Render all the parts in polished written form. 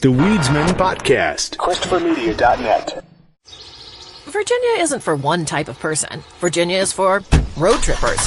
The Weedsman Podcast. ChristopherMedia.net. Virginia isn't for one type of person. Virginia is for road trippers.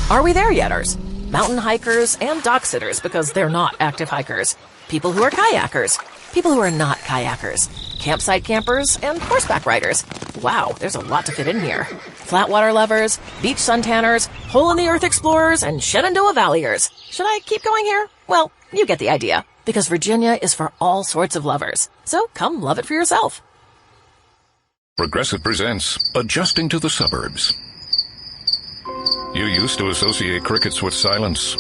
Are we there yetters? Mountain hikers and dock sitters because they're not active hikers. People who are kayakers. People who are not kayakers. Campsite campers and horseback riders. Wow, there's a lot to fit in here. Flatwater lovers, beach suntanners, hole-in-the-earth explorers, and Shenandoah Valleyers. Should I keep going here? Well, you get the idea. Because Virginia is for all sorts of lovers. So come love it for yourself. Progressive presents Adjusting to the Suburbs. You used to associate crickets with silence.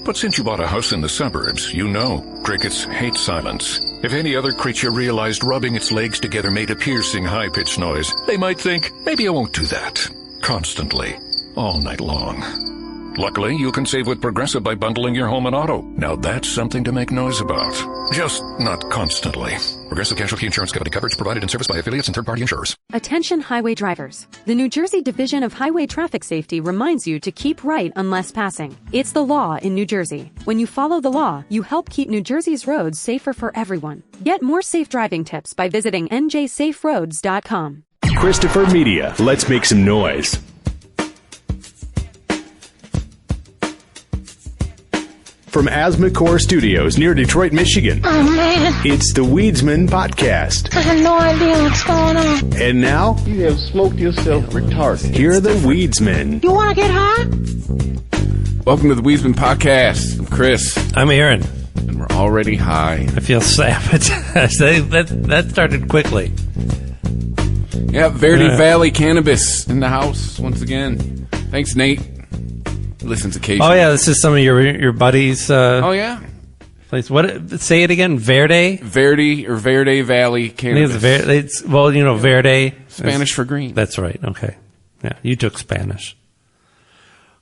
But since you bought a house in the suburbs, you know crickets hate silence. If any other creature realized rubbing its legs together made a piercing, high-pitched noise, they might think, maybe I won't do that. Constantly. All night long. Luckily, you can save with Progressive by bundling your home and auto. Now that's something to make noise about. Just not constantly. Progressive Casualty Insurance Company coverage provided and serviced by affiliates and third-party insurers. Attention highway drivers. The New Jersey Division of Highway Traffic Safety reminds you to keep right unless passing. It's the law in New Jersey. When you follow the law, you help keep New Jersey's roads safer for everyone. Get more safe driving tips by visiting njsaferoads.com. Christopher Media. Let's make some noise. From Asthmacore Studios near Detroit, Michigan. Oh, man. It's the Weedsman Podcast. I have no idea what's going on. And now, you have smoked yourself retarded. here are the Weedsmen. You want to get high? Welcome to the Weedsman Podcast. I'm Chris. I'm Aaron. And we're already high. I feel sabotaged. that started quickly. Yeah, Verde Valley Cannabis in the house once again. Thanks, Nate. Listens occasionally. Oh, yeah, this is some of your buddies' oh, yeah? place. What? Say it again. Verde Valley Cannabis. Verde. Spanish for green. That's right. Okay. Yeah, you took Spanish.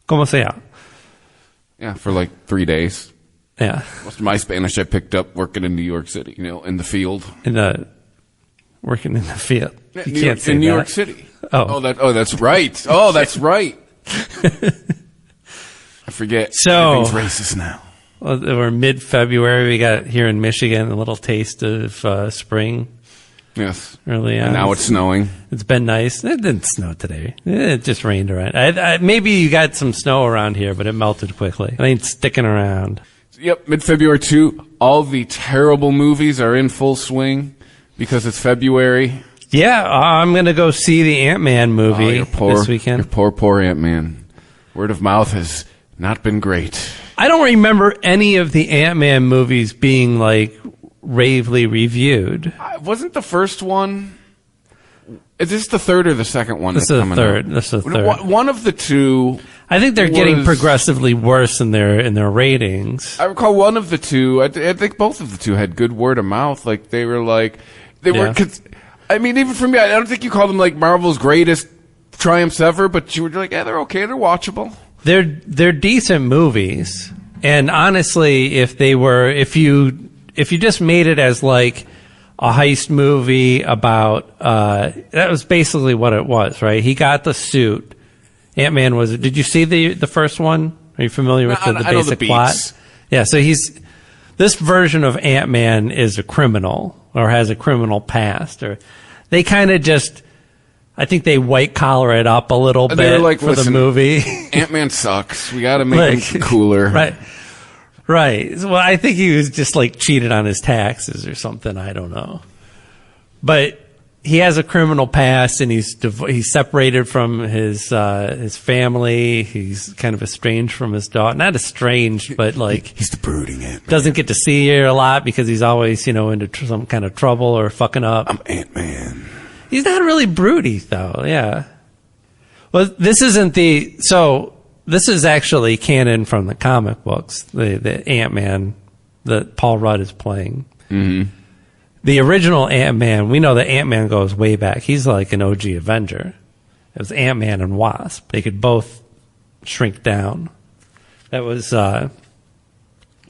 ¿Cómo se llama? Yeah, for like 3 days. Yeah. Most of my Spanish I picked up working in New York City, in the field. Working in the field. Yeah, You can't say in New that. York City. Oh, that's right. Oh, that's right. I forget. So everything's racist now. Well, we're mid-February. We got here in Michigan a little taste of spring. Yes. Early on. And now it's snowing. It's been nice. It didn't snow today. It just rained around. Maybe you got some snow around here, but it melted quickly. It ain't sticking around. Yep, mid-February too. All the terrible movies are in full swing because it's February. Yeah, I'm going to go see the Ant-Man movie this weekend. Your poor Ant-Man. Word of mouth has not been great. I don't remember any of the Ant-Man movies being, ravely reviewed. Wasn't the first one... Is this the third or the second one This is the third. This is the third. One of the two... I think they're getting progressively worse in their ratings. I recall one of the two... I think both of the two had good word of mouth. They were I mean, even for me, I don't think you call them, Marvel's greatest triumphs ever, but you were like, yeah, they're okay, they're watchable. They're decent movies, and honestly, if you just made it as a heist movie about that was basically what it was, right? He got the suit. Ant-Man was. Did you see the first one? Are you familiar with the basic plot? Yeah. So this version of Ant-Man is a criminal or has a criminal past, or they kind of just. I think they white collar it up a little bit for the movie. Ant-Man sucks. We got to make him cooler. Right. Well, I think he was just cheated on his taxes or something. I don't know. But he has a criminal past, and he's separated from his family. He's kind of estranged from his daughter. Not estranged, but he's the brooding Ant-Man. Doesn't get to see her a lot because he's always into some kind of trouble or fucking up. I'm Ant-Man. He's not really broody, though, yeah. Well, this is actually canon from the comic books, the Ant-Man that Paul Rudd is playing. Mm-hmm. The original Ant-Man, we know that Ant-Man goes way back. He's like an OG Avenger. It was Ant-Man and Wasp. They could both shrink down. That was,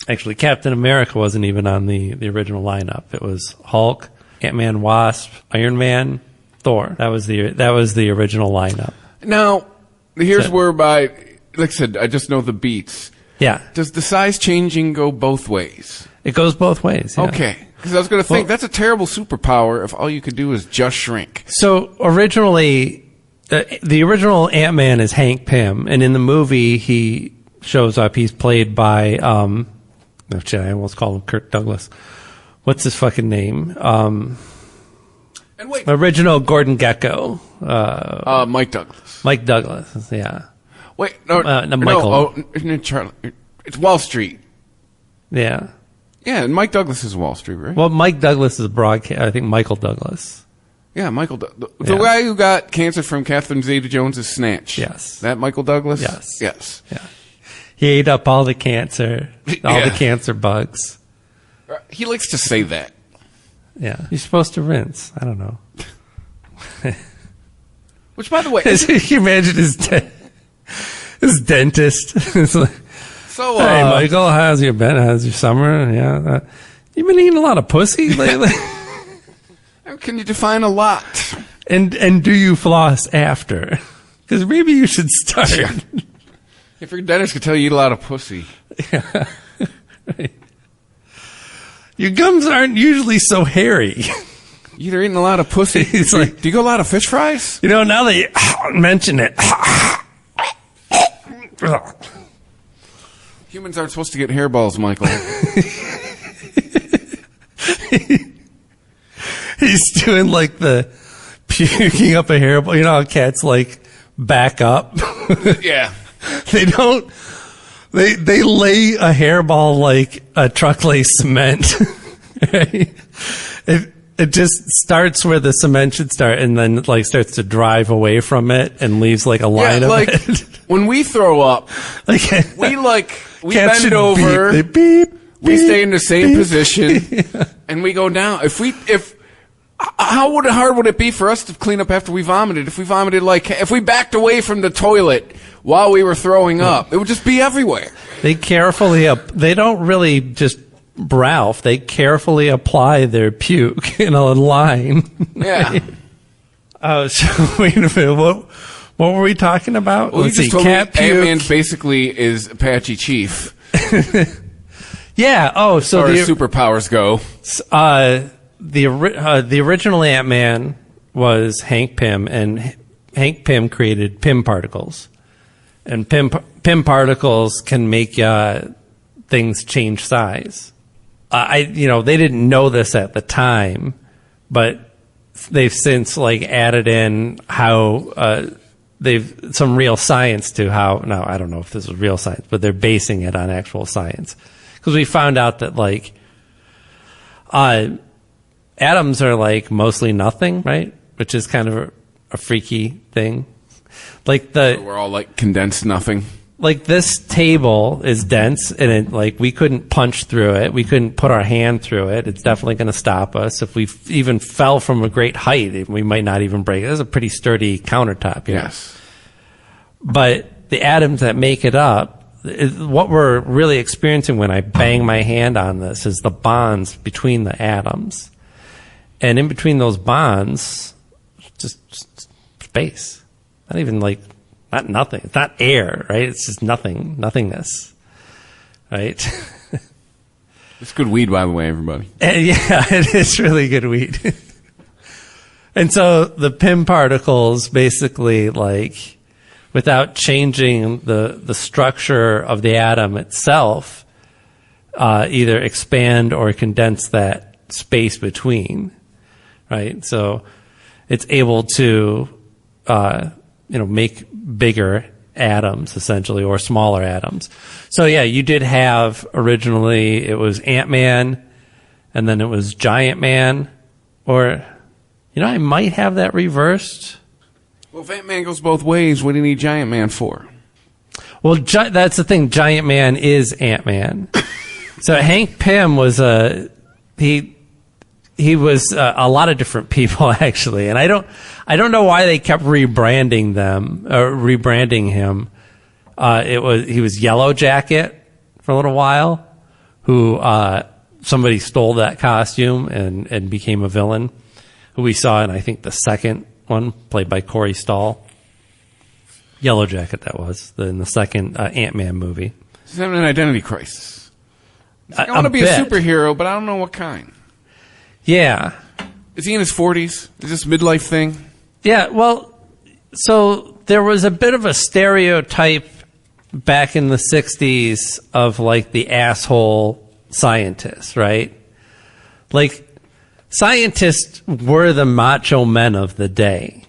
actually, Captain America wasn't even on the original lineup. It was Hulk, Ant-Man, Wasp, Iron Man, Thor. That was the original lineup. Now, here's where like I said, I just know the beats. Yeah. Does the size changing go both ways? It goes both ways. Yeah. Okay. Because I was going to think, that's a terrible superpower if all you could do is just shrink. So originally, the original Ant-Man is Hank Pym, and in the movie he shows up. He's played by, oh shit, I almost called him Kirk Douglas. What's his fucking name? And wait. Original Gordon Gekko. Mike Douglas. Mike Douglas, yeah. Wait, no, Michael. No, isn't it Charlie? It's Wall Street. Yeah. Yeah, and Mike Douglas is Wall Street, right? Well, Mike Douglas is broadcast. I think Michael Douglas. Yeah, Michael. The guy who got cancer from Catherine Zeta-Jones' Snatch. Yes. That Michael Douglas? Yes. Yes. Yeah. He ate up all the cancer, all the cancer bugs. He likes to say that. Yeah. You're supposed to rinse. I don't know. Which, by the way... Can you imagine his dentist? It's like, so, hey, Michael, how's your been? How's your summer? Yeah. You been eating a lot of pussy lately? How can you define a lot? And do you floss after? Because maybe you should start. If your dentist could tell you eat a lot of pussy. Yeah. Right. Your gums aren't usually so hairy. You either eating a lot of pussy. He's like, do you go a lot of fish fries? You know, now that you mention it. Humans aren't supposed to get hairballs, Michael. He's doing like the puking up a hairball. You know how cats like back up? Yeah. They don't. They lay a hairball like a truck lays cement. Right? It just starts where the cement should start, and then like starts to drive away from it and leaves like a line of it. When we throw up, we bend over. Beep. They beep. We stay in the same position, Yeah. and we go down. How hard would it be for us to clean up after we vomited? If we vomited if we backed away from the toilet while we were throwing up, it would just be everywhere. They they don't really just Ralph. They carefully apply their puke in a line. Yeah. So wait a minute. What were we talking about? Well, Let's you see. just told Cat me puke. Ant-Man basically is Apache Chief. Yeah. Oh, so as superpowers go. The original Ant-Man was Hank Pym, and Hank Pym created Pym particles, and Pym particles can make things change size. They didn't know this at the time, but they've since added in how they've some real science to how. Now I don't know if this is real science, but they're basing it on actual science because we found out that atoms are mostly nothing, right? Which is kind of a freaky thing. We're all condensed nothing. This table is dense, and we couldn't punch through it. We couldn't put our hand through it. It's definitely going to stop us. If we even fell from a great height, we might not even break it. It's a pretty sturdy countertop. Yes. But the atoms that make it up, what we're really experiencing when I bang my hand on this is the bonds between the atoms. And in between those bonds, just space. Not even not nothing. It's not air, right? It's just nothingness, right? It's good weed, by the way, everybody. And yeah, it is really good weed. And so the Pym particles basically without changing the structure of the atom itself, either expand or condense that space between. Right, so it's able to, make bigger atoms essentially, or smaller atoms. So yeah, you did have originally it was Ant-Man, and then it was Giant Man, or I might have that reversed. Well, if Ant-Man goes both ways, what do you need Giant Man for? Well, that's the thing. Giant Man is Ant-Man. So Hank Pym was he was a lot of different people actually, and I don't know why they kept rebranding him. He was Yellow Jacket for a little while, who somebody stole that costume and became a villain, who we saw in I think the second one, played by Corey Stoll. Yellow Jacket, that was in the second Ant-Man movie. He's having an identity crisis. I want to be a superhero, but I don't know what kind. Yeah. Is he in his 40s? Is this midlife thing? Yeah, well, so there was a bit of a stereotype back in the 60s of, like, the asshole scientist, right? Like, scientists were the macho men of the day,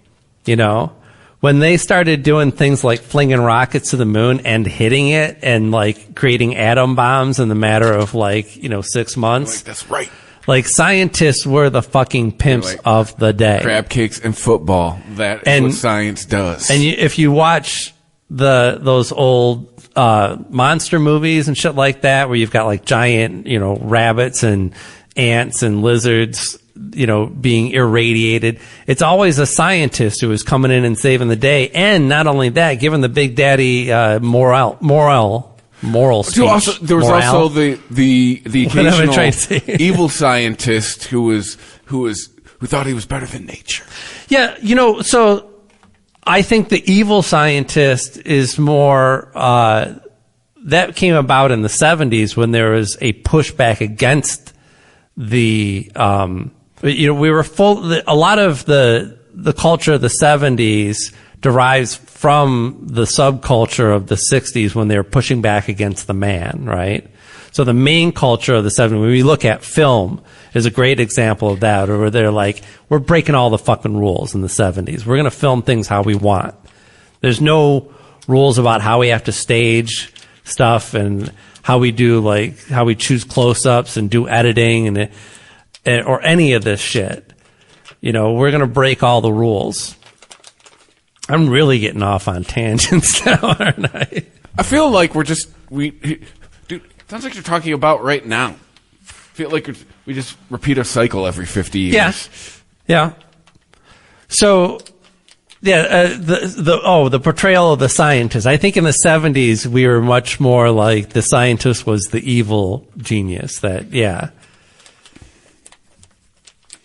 you know? When they started doing things like flinging rockets to the moon and hitting it and, like, creating atom bombs in the matter of, like, 6 months. Like, that's right. Like, scientists were the fucking pimps of the day. Crab cakes and football. That is what science does. And if you watch those old monster movies and shit like that, where you've got, like, giant, rabbits and ants and lizards, being irradiated, it's always a scientist who is coming in and saving the day. And not only that, giving the Big Daddy moral speech. There was also the occasional evil scientist who thought he was better than nature. Yeah, so I think the evil scientist is more that came about in the 70s when there was a pushback against the we were a lot of the culture of the 70s derives from the subculture of the 60s when they were pushing back against the man, right? So the main culture of the 70s, when we look at film, is a great example of that, where they're like, we're breaking all the fucking rules in the 70s. We're going to film things how we want. There's no rules about how we have to stage stuff and how we do, like, how we choose close-ups and do editing or any of this shit. We're going to break all the rules. I'm really getting off on tangents now, aren't I? I feel like dude, sounds like you're talking about right now. I feel like we just repeat a cycle every 50 years. Yeah. So, the portrayal of the scientist. I think in the 70s, we were much more like the scientist was the evil genius that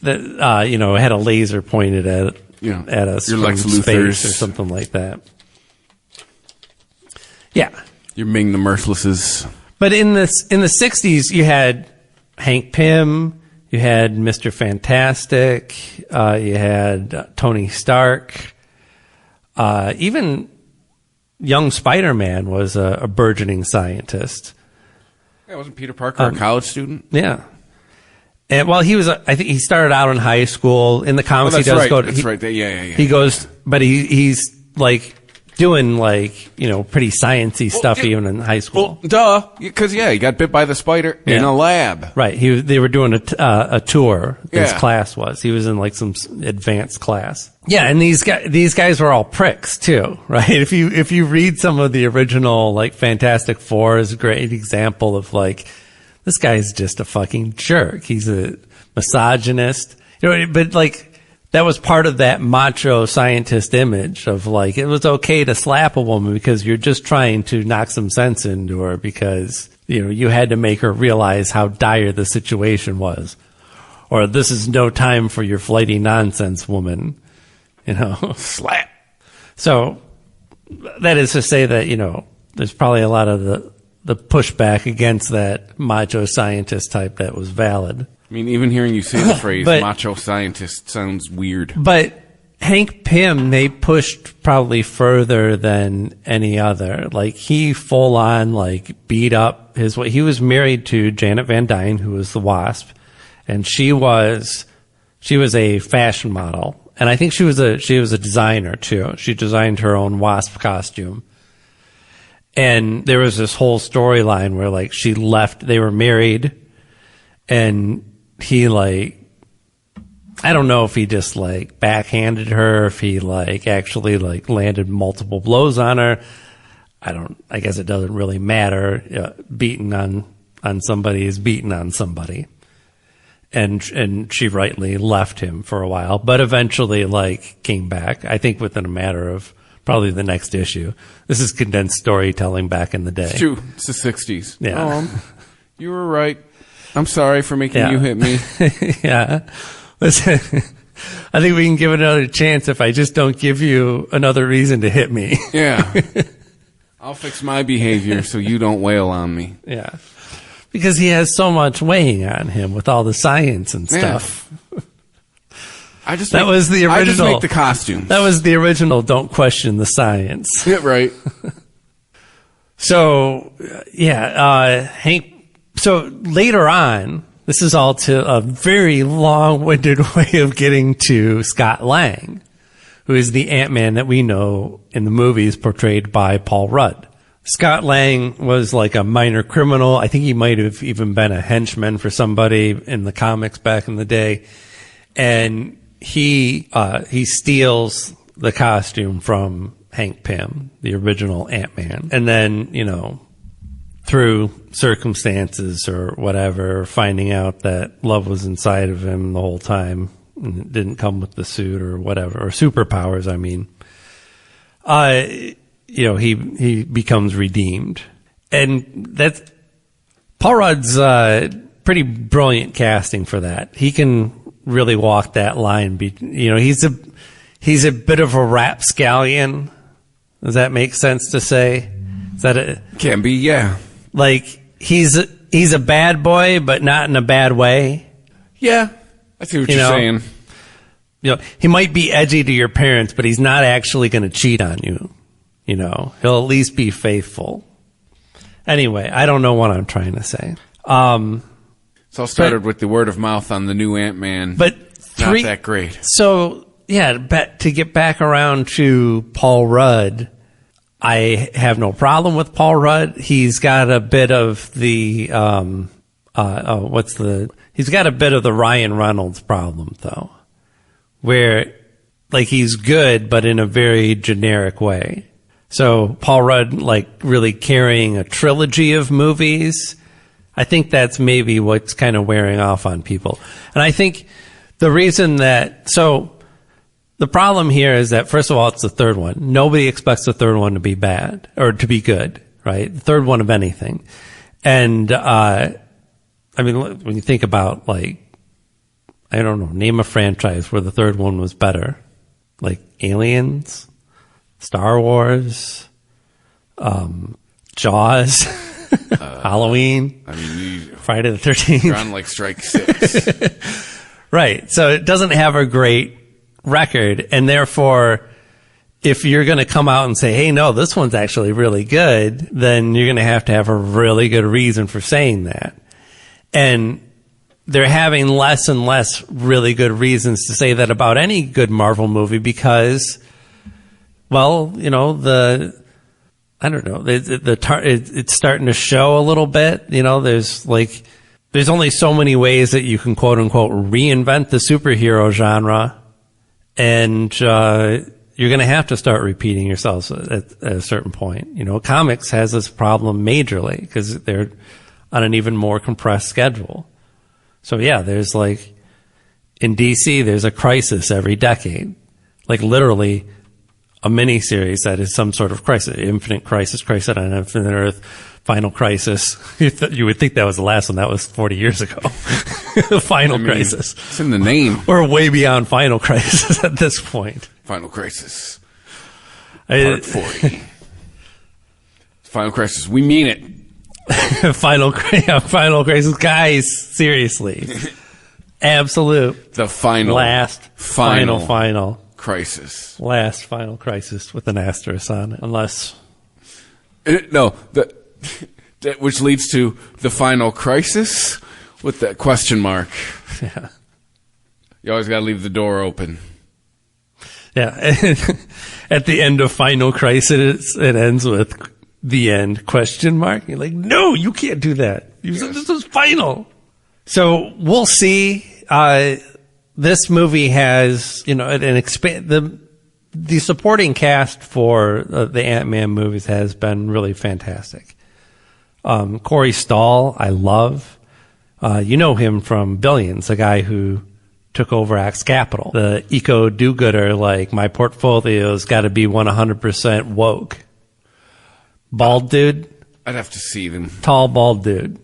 had a laser pointed at us from space or something like that. Yeah. You're Ming the Mercilesses. But in the 60s, you had Hank Pym, you had Mr. Fantastic, you had Tony Stark, even young Spider-Man was a burgeoning scientist. Yeah, wasn't Peter Parker a college student? Yeah. And he was, I think he started out in high school. In the comics, he does go to. That's right. Yeah. He goes, but he's like doing pretty sciencey stuff even in high school. Well, duh, because he got bit by the spider in a lab. Right. They were doing a tour. His class was. He was in like some advanced class. Yeah, and these guys were all pricks too, right? If you read some of the original, like, Fantastic Four is a great example of, like, this guy's just a fucking jerk. He's a misogynist. But, like, that was part of that macho scientist image of, like, it was okay to slap a woman because you're just trying to knock some sense into her because, you had to make her realize how dire the situation was. Or this is no time for your flighty nonsense, woman. Slap. So that is to say that, there's probably a lot of the pushback against that macho scientist type that was valid. I mean, even hearing you say the phrase macho scientist sounds weird. But Hank Pym, they pushed probably further than any other. Like, he full on, like, beat up he was married to Janet Van Dyne, who was the Wasp, and she was a fashion model. And I think she was a designer too. She designed her own Wasp costume. And there was this whole storyline where, like, she left, they were married, and he, like, I don't know if he just, like, backhanded her, if he, like, actually, like, landed multiple blows on her. I guess it doesn't really matter. Beating on somebody is beating on somebody. And she rightly left him for a while, but eventually, like, came back, I think within a matter of probably the next issue. This is condensed storytelling back in the day. It's true. It's the 60s. Yeah. You were right. I'm sorry for making you hit me. Yeah. Listen, I think we can give it another chance if I just don't give you another reason to hit me. Yeah. I'll fix my behavior so you don't wail on me. Yeah. Because he has so much weighing on him with all the science and stuff. I just make the costumes. That was the original Don't Question the Science. Yeah, right. So, Hank, so later on, this is all to a very long-winded way of getting to Scott Lang, who is the Ant-Man that we know in the movies portrayed by Paul Rudd. Scott Lang was like a minor criminal. I think he might have even been a henchman for somebody in the comics back in the day. And he steals the costume from Hank Pym, the original Ant-Man. And then, through circumstances or whatever, finding out that love was inside of him the whole time and it didn't come with the suit or whatever, or superpowers, I mean. He becomes redeemed. And that's Paul Rudd's pretty brilliant casting for that. He can really walk that line. He's a bit of a rapscallion. Does that make sense to say? Is that it? Can be, yeah. Like he's a bad boy, but not in a bad way. Yeah, I see what you're saying. He might be edgy to your parents, but he's not actually going to cheat on you. He'll at least be faithful. Anyway, I don't know what I'm trying to say. It's all started with the word of mouth on the new Ant-Man. But not that great. So, to get back around to Paul Rudd, I have no problem with Paul Rudd. He's got a bit of the, he's got a bit of the Ryan Reynolds problem, though, where, he's good, but in a very generic way. So Paul Rudd, really carrying a trilogy of movies, I think that's maybe what's kind of wearing off on people. And I think the reason the problem here is that, first of all, it's the third one. Nobody expects the third one to be bad or to be good, right? The third one of anything. And, when you think about, name a franchise where the third one was better. Aliens, Star Wars, Jaws, Halloween, Friday the 13th. You're on Strike 6. Right. So it doesn't have a great record, and therefore, if you're going to come out and say, hey, no, this one's actually really good, then you're going to have a really good reason for saying that. And they're having less and less really good reasons to say that about any good Marvel movie because, it's starting to show a little bit. There's only so many ways that you can quote unquote reinvent the superhero genre, and you're going to have to start repeating yourselves at a certain point. Comics has this problem majorly because they're on an even more compressed schedule. So there's in DC, there's a crisis every decade, literally a mini series that is some sort of crisis, Infinite Crisis, Crisis on Infinite Earth, Final Crisis. You would think that was the last one. That was 40 years ago. Final Crisis. It's in the name. We're way beyond Final Crisis at this point. Final Crisis. Part 40. Final Crisis. We mean it. Final Crisis. Guys, seriously. Absolute. The final. Last. Final. Crisis. Last Final Crisis with an asterisk on it. Unless. Which leads to the Final Crisis with that question mark. Yeah. You always got to leave the door open. Yeah. At the end of Final Crisis, it ends with the end question mark. You're like, no, you can't do that. You said this was final. So we'll see. This movie has, the supporting cast for the Ant-Man movies has been really fantastic. Corey Stoll, I love. You know him from Billions, the guy who took over Axe Capital. The eco do-gooder, my portfolio's got to be 100% woke. Bald dude. I'd have to see them. Tall, bald dude.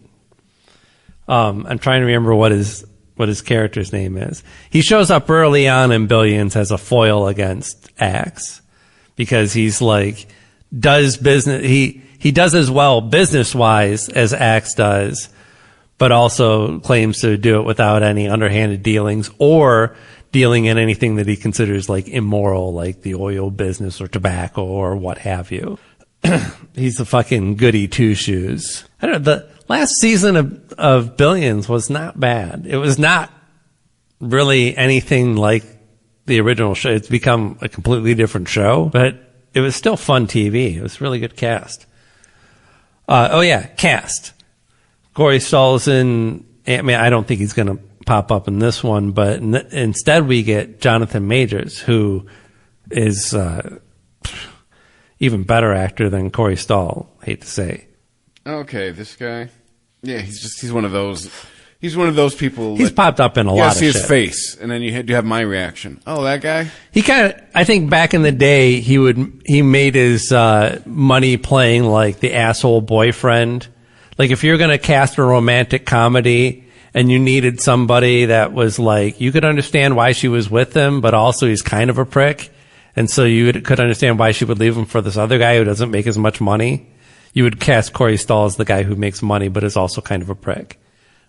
I'm trying to remember what his character's name is. He shows up early on in Billions as a foil against Axe because he's does business. He does as well business-wise as Axe does, but also claims to do it without any underhanded dealings or dealing in anything that he considers like immoral, like the oil business or tobacco or what have you. He's a fucking goody two-shoes. I don't know, the last season of Billions was not bad. It was not really anything like the original show. It's become a completely different show, but it was still fun TV. It was a really good cast. Cast. Corey Stoll's in, I mean, I don't think he's going to pop up in this one, but instead we get Jonathan Majors, who is even better actor than Corey Stoll, hate to say. Okay, this guy. Yeah, he's one of those. He's one of those people. He's popped up in a lot of shit. You see his face, and then you have my reaction. Oh, that guy? He I think back in the day, he made his money playing like the asshole boyfriend. Like if you're going to cast a romantic comedy and you needed somebody that was like, you could understand why she was with him, but also he's kind of a prick. And so you could understand why she would leave him for this other guy who doesn't make as much money. You would cast Corey Stoll as the guy who makes money, but is also kind of a prick.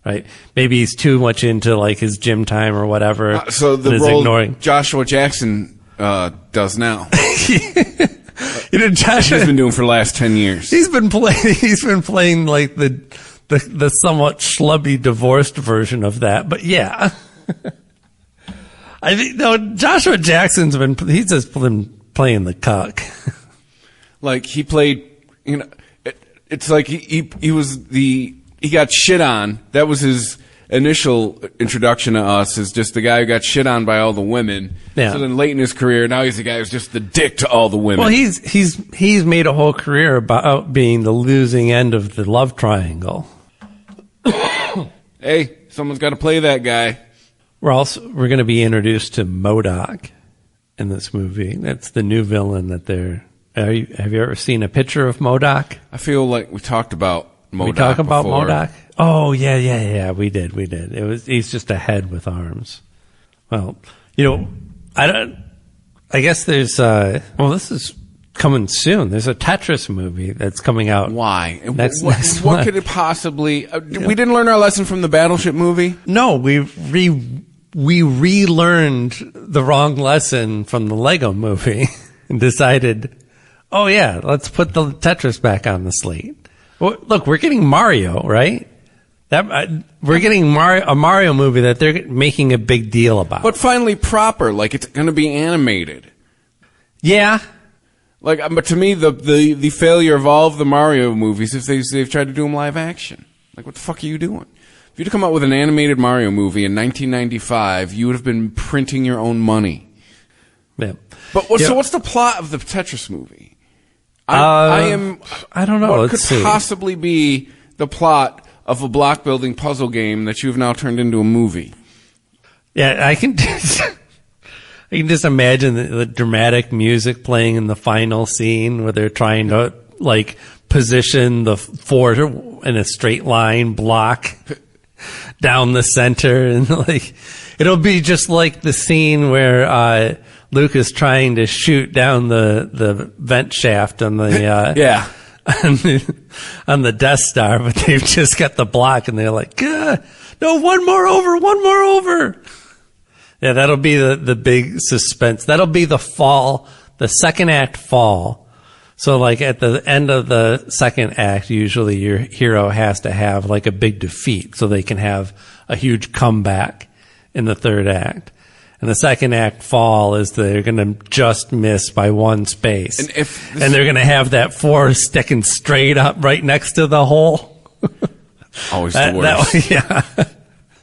Right? Maybe he's too much into like his gym time or whatever. So the role Joshua Jackson does now. Josh has been doing for the last 10 years. He's been playing like the somewhat schlubby divorced version of that. But yeah. I think Joshua Jackson's been playing the cuck. Like he played, it's like he got shit on. That was his initial introduction to us, is just the guy who got shit on by all the women. Yeah. So then late in his career, now he's the guy who's just the dick to all the women. Well, he's made a whole career about being the losing end of the love triangle. Hey, someone's got to play that guy. We're going to be introduced to MODOK in this movie. That's the new villain that have you ever seen a picture of MODOK? I feel like we talked about MODOK. We talk about before. MODOK? Oh, yeah, we did. He's just a head with arms. Well, I guess there's, this is coming soon. There's a Tetris movie that's coming out. Why? What could it possibly, we didn't learn our lesson from the Battleship movie? No, we relearned the wrong lesson from the Lego movie and decided, oh yeah, let's put the Tetris back on the slate. Well, look, we're getting Mario, right? We're getting a Mario movie that they're making a big deal about. But finally proper, like it's going to be animated. Yeah. But to me, the failure of all of the Mario movies is they've tried to do them live action. Like, what the fuck are you doing? If you'd come out with an animated Mario movie in 1995, you would have been printing your own money. Yeah. But so what's the plot of the Tetris movie? I don't know. What could possibly be the plot of a block building puzzle game that you've now turned into a movie? Yeah, I can just imagine the dramatic music playing in the final scene where they're trying to like position the fort in a straight line block down the center, and like it'll be just like the scene where Luke is trying to shoot down the vent shaft on the on the Death Star, but they've just got the block, and they're like, no, one more over. Yeah, that'll be the big suspense. That'll be the fall, the second act fall. So like at the end of the second act, usually your hero has to have like a big defeat so they can have a huge comeback in the third act. And the second act fall is they're going to just miss by one space. And they're going to have that four sticking straight up right next to the hole. Always the worst. Yeah.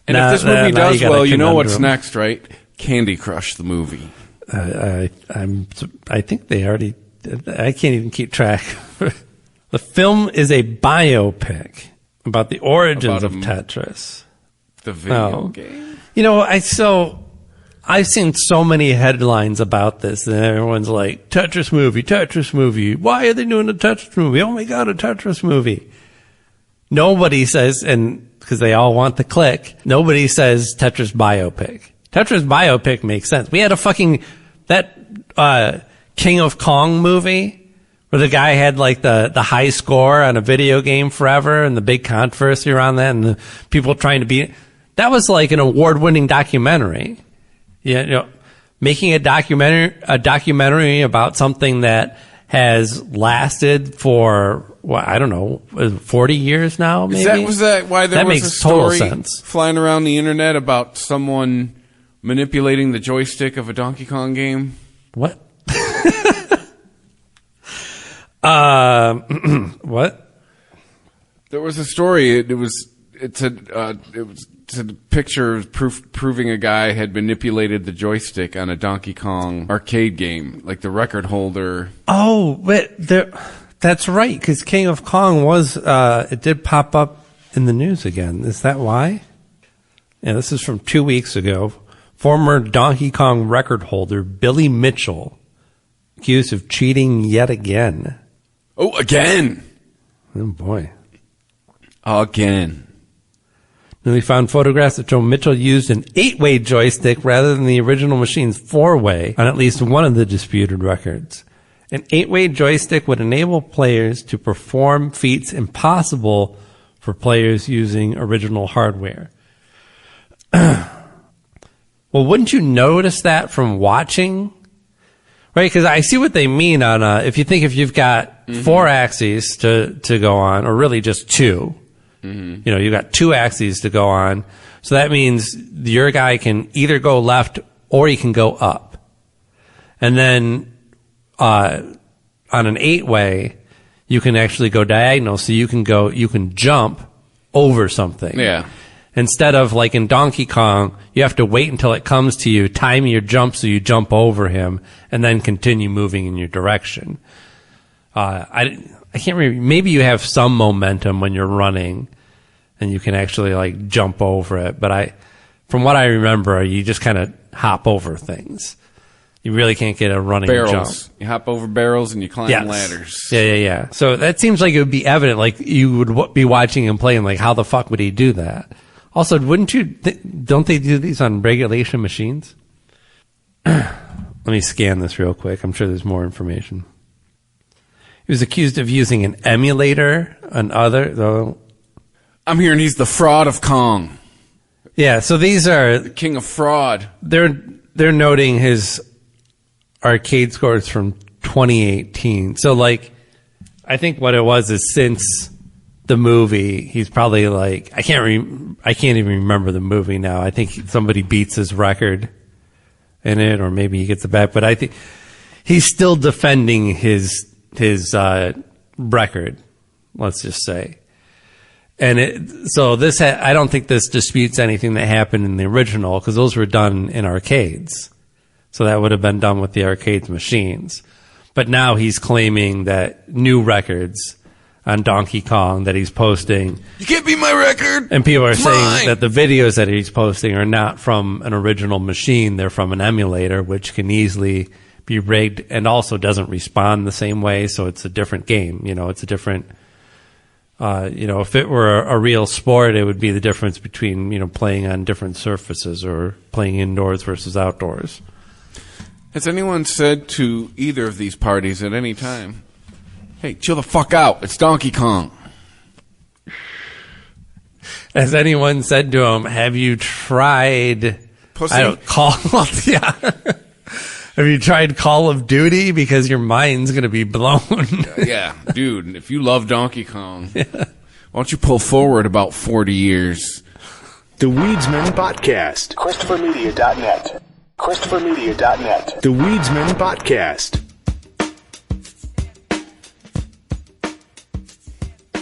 And if this movie does well, you know what's next, right? Candy Crush, the movie. I think they already, I can't even keep track. The film is a biopic about the origins of Tetris. The video game? I've seen so many headlines about this, and everyone's like, Tetris movie. Why are they doing a Tetris movie? Oh my God, a Tetris movie. Nobody says, and because they all want the click, nobody says Tetris biopic. Tetris biopic makes sense. We had that King of Kong movie Where the guy had like the high score on a video game forever and the big controversy around that and the people trying to beat it. That was like an award-winning documentary. You know, making a documentary about something that has lasted for, well, I don't know, 40 years now, maybe? Was that why there that was makes a story total sense. Flying around the internet about someone manipulating the joystick of a Donkey Kong game? What? What? There was a story. It was a picture proving a guy had manipulated the joystick on a Donkey Kong arcade game, like the record holder. Oh, but that's right, because King of Kong was, it did pop up in the news again. Is that why? Yeah, this is from 2 weeks ago. Former Donkey Kong record holder Billy Mitchell accused of cheating yet again. Oh, again! Oh, boy. Again. Then we found photographs that show Mitchell used an 8-way joystick rather than the original machine's 4-way on at least one of the disputed records. An 8-way joystick would enable players to perform feats impossible for players using original hardware. Well, wouldn't you notice that from watching? Right, because I see what they mean on if you've got 4 axes to go on, or really just 2. Mm-hmm. You know, you've got 2 axes to go on. So that means your guy can either go left or he can go up. And then on an 8-way, you can actually go diagonal, so you can jump over something. Yeah. Instead of like in Donkey Kong, you have to wait until it comes to you, time your jump so you jump over him, and then continue moving in your direction. I can't remember. Maybe you have some momentum when you're running, and you can actually like jump over it. But from what I remember, you just kind of hop over things. You really can't get a running jump. You hop over barrels and you climb ladders. Yeah. So that seems like it would be evident. Like you would be watching him playing. Like how the fuck would he do that? Also, wouldn't you? Don't they do these on regulation machines? Let me scan this real quick. I'm sure there's more information. He was accused of using an emulator and though. I'm hearing he's the fraud of Kong. Yeah, so these are the king of fraud. They're noting his arcade scores from 2018. So like, I think what it was is since the movie, he's probably like, I can't even remember the movie now. I think somebody beats his record in it, or maybe he gets it back. But I think he's still defending his record. Let's just say, and I don't think this disputes anything that happened in the original, because those were done in arcades. So that would have been done with the arcades machines. But now he's claiming that new records on Donkey Kong that he's posting. You can't beat my record! And people are saying that the videos that he's posting are not from an original machine. They're from an emulator, which can easily be rigged and also doesn't respond the same way. So it's a different game. You know, it's a different, if it were a real sport, it would be the difference between, playing on different surfaces or playing indoors versus outdoors. Has anyone said to either of these parties at any time, hey, chill the fuck out, it's Donkey Kong? Has anyone said to him, have you tried Pussy? Have you tried Call of Duty? Because your mind's going to be blown. Yeah, dude, if you love Donkey Kong, why don't you pull forward about 40 years? The Weedsman Podcast. ChristopherMedia.net. ChristopherMedia.net. The Weedsman Podcast.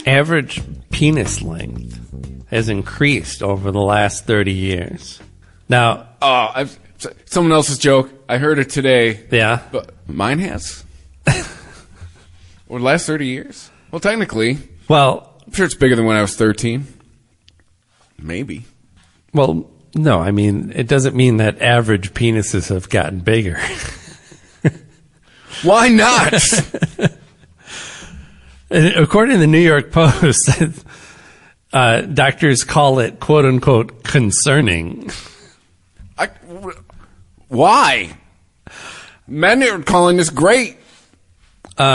Average penis length has increased over the last 30 years. Now, someone else's joke. I heard it today. Yeah. But mine has. Or the last 30 years? Well, technically. Well, I'm sure it's bigger than when I was 13. Maybe. Well, no, I mean, it doesn't mean that average penises have gotten bigger. Why not? According to the New York Post, doctors call it, quote unquote, concerning. Why? Men are calling this great.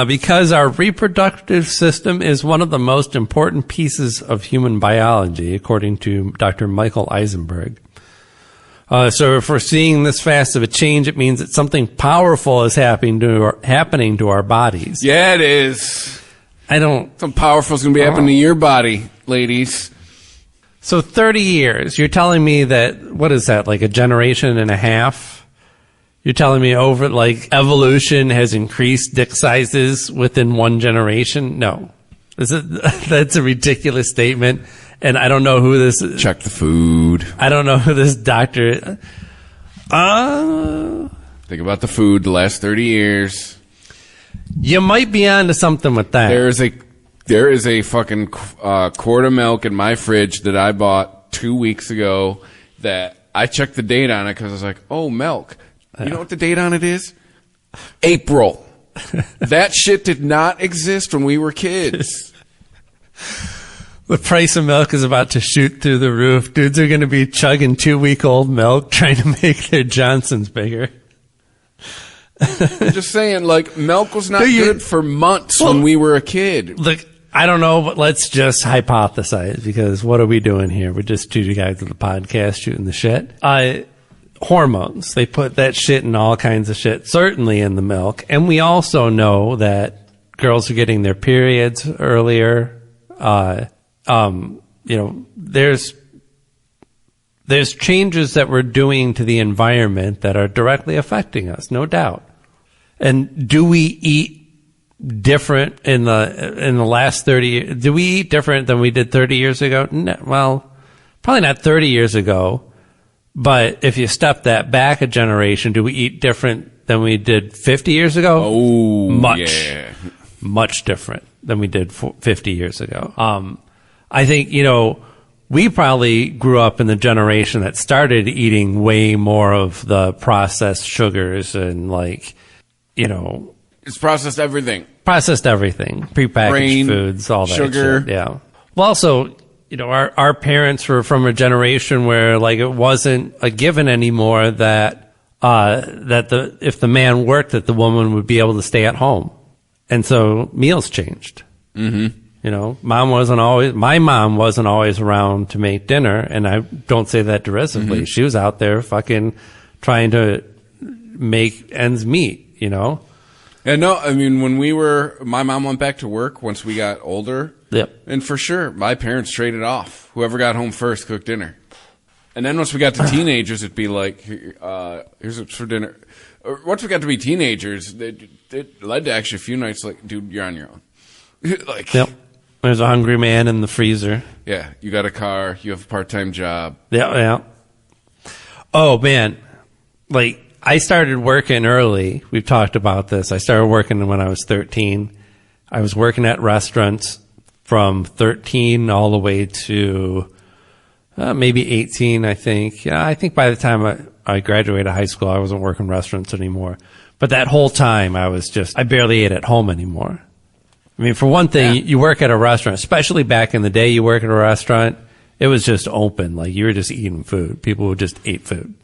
Because our reproductive system is one of the most important pieces of human biology, according to Dr. Michael Eisenberg. So if we're seeing this fast of a change, it means that something powerful is happening to our bodies. Yeah, it is. Something powerful is going to be happening to your body, ladies. So 30 years, you're telling me that, what is that, like a generation and a half? You're telling me evolution has increased dick sizes within one generation? No. That's a ridiculous statement. And I don't know who this is. Check the food. I don't know who this doctor is. Think about the food the last 30 years. You might be onto something with that. There is a fucking quart of milk in my fridge that I bought 2 weeks ago that I checked the date on it because I was like, oh, milk. You know what the date on it is? April. That shit did not exist when we were kids. The price of milk is about to shoot through the roof. Dudes are going to be chugging 2-week-old milk trying to make their Johnsons bigger. I'm just saying, milk was not good for months when we were a kid. Look, I don't know, but let's just hypothesize, because what are we doing here? We're just two guys with a podcast shooting the shit. Hormones. They put that shit in all kinds of shit, certainly in the milk. And we also know that girls are getting their periods earlier. There's changes that we're doing to the environment that are directly affecting us, no doubt. And do we eat different in the last 30 years? Do we eat different than we did 30 years ago? No, well, probably not 30 years ago, but if you step that back a generation, do we eat different than we did 50 years ago? Oh, Much different than we did 50 years ago. I think, we probably grew up in the generation that started eating way more of the processed sugars and it's processed everything. Prepackaged foods, all that sugar. Shit. Yeah. Well, also, our parents were from a generation where it wasn't a given anymore that if the man worked, that the woman would be able to stay at home. And so meals changed. Mm-hmm. My mom wasn't always around to make dinner, and I don't say that derisively. Mm-hmm. She was out there fucking trying to make ends meet, Yeah, no, I mean, my mom went back to work once we got older. Yep. And for sure, my parents traded off. Whoever got home first cooked dinner. And then once we got to teenagers, it'd be like, here's what's for dinner. Once we got to be teenagers, it led to actually a few nights dude, you're on your own. Yep. There's a hungry man in the freezer. Yeah, you got a car, you have a part-time job. Yeah. Oh, man. I started working early. We've talked about this. I started working when I was 13. I was working at restaurants from 13 all the way to maybe 18, I think. Yeah, I think by the time I graduated high school, I wasn't working restaurants anymore. But that whole time, I barely ate at home anymore. I mean, for one thing, you work at a restaurant, especially back in the day, you work at a restaurant, it was just open. You were just eating food. People would just eat food.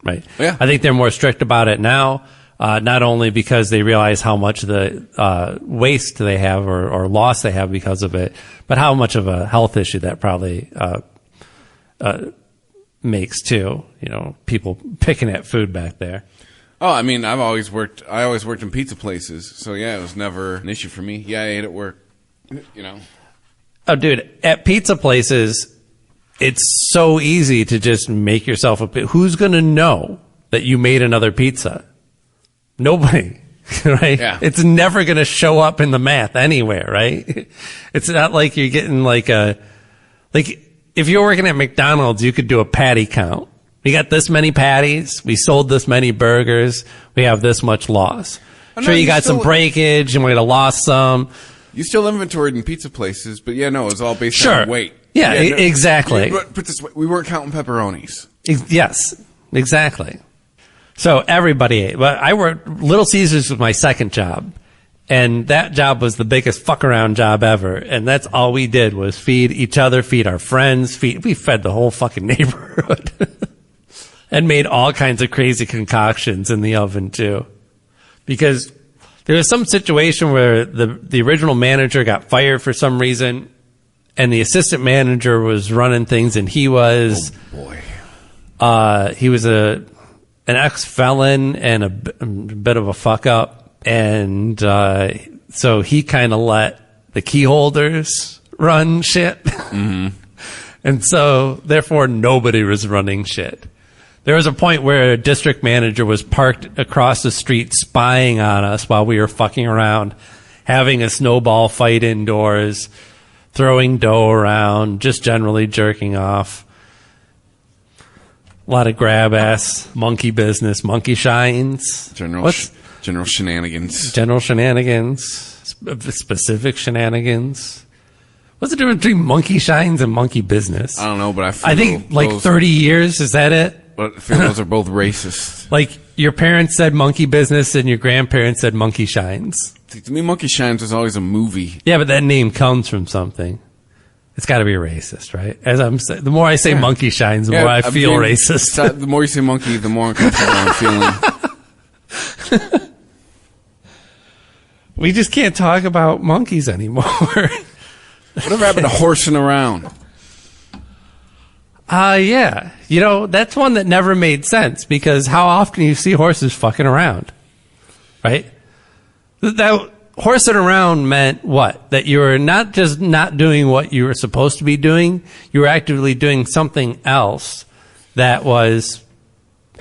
Right. Yeah. I think they're more strict about it now, not only because they realize how much the waste they have or loss they have because of it, but how much of a health issue that probably makes too. People picking at food back there. Oh, I mean, I always worked in pizza places, so yeah, it was never an issue for me. Yeah, I ate at work. Oh, dude, at pizza places, it's so easy to just make yourself who's going to know that you made another pizza? Nobody, right? Yeah. It's never going to show up in the math anywhere, right? It's not like you're getting if you're working at McDonald's, you could do a patty count. We got this many patties. We sold this many burgers. We have this much loss. Sure, you got some breakage and we might have lost some. You still inventoried in pizza places, but yeah, no, it was all based on weight. Yeah, exactly. But this way, we weren't counting pepperonis. Yes, exactly. So everybody ate. But I worked, Little Caesars was my second job. And that job was the biggest fuck around job ever. And that's all we did was feed each other, feed our friends, we fed the whole fucking neighborhood. And made all kinds of crazy concoctions in the oven too. Because There was some situation where the original manager got fired for some reason, and the assistant manager was running things, and he was he was an ex-felon and a bit of a fuck up, and so he kind of let the key holders run shit, and so therefore nobody was running shit. There was a point where a district manager was parked across the street spying on us while we were fucking around, having a snowball fight indoors, throwing dough around, just generally jerking off. A lot of grab-ass, monkey business, monkey shines. General shenanigans. General shenanigans. Specific shenanigans. What's the difference between monkey shines and monkey business? I don't know, but I think like 30 years, is that it? But I feel those are both racist. Like, your parents said monkey business and your grandparents said monkey shines. To me, Monkey Shines was always a movie. Yeah, but that name comes from something. It's got to be racist, right? As I'm saying, the more I say monkey shines, the more I feel racist. The more you say monkey, the more uncomfortable I'm feeling. We just can't talk about monkeys anymore. Whatever happened to horsing around? Yeah. You know, that's one that never made sense, because how often you see horses fucking around, right? That horsing around meant what? That you were not just not doing what you were supposed to be doing, you were actively doing something else that was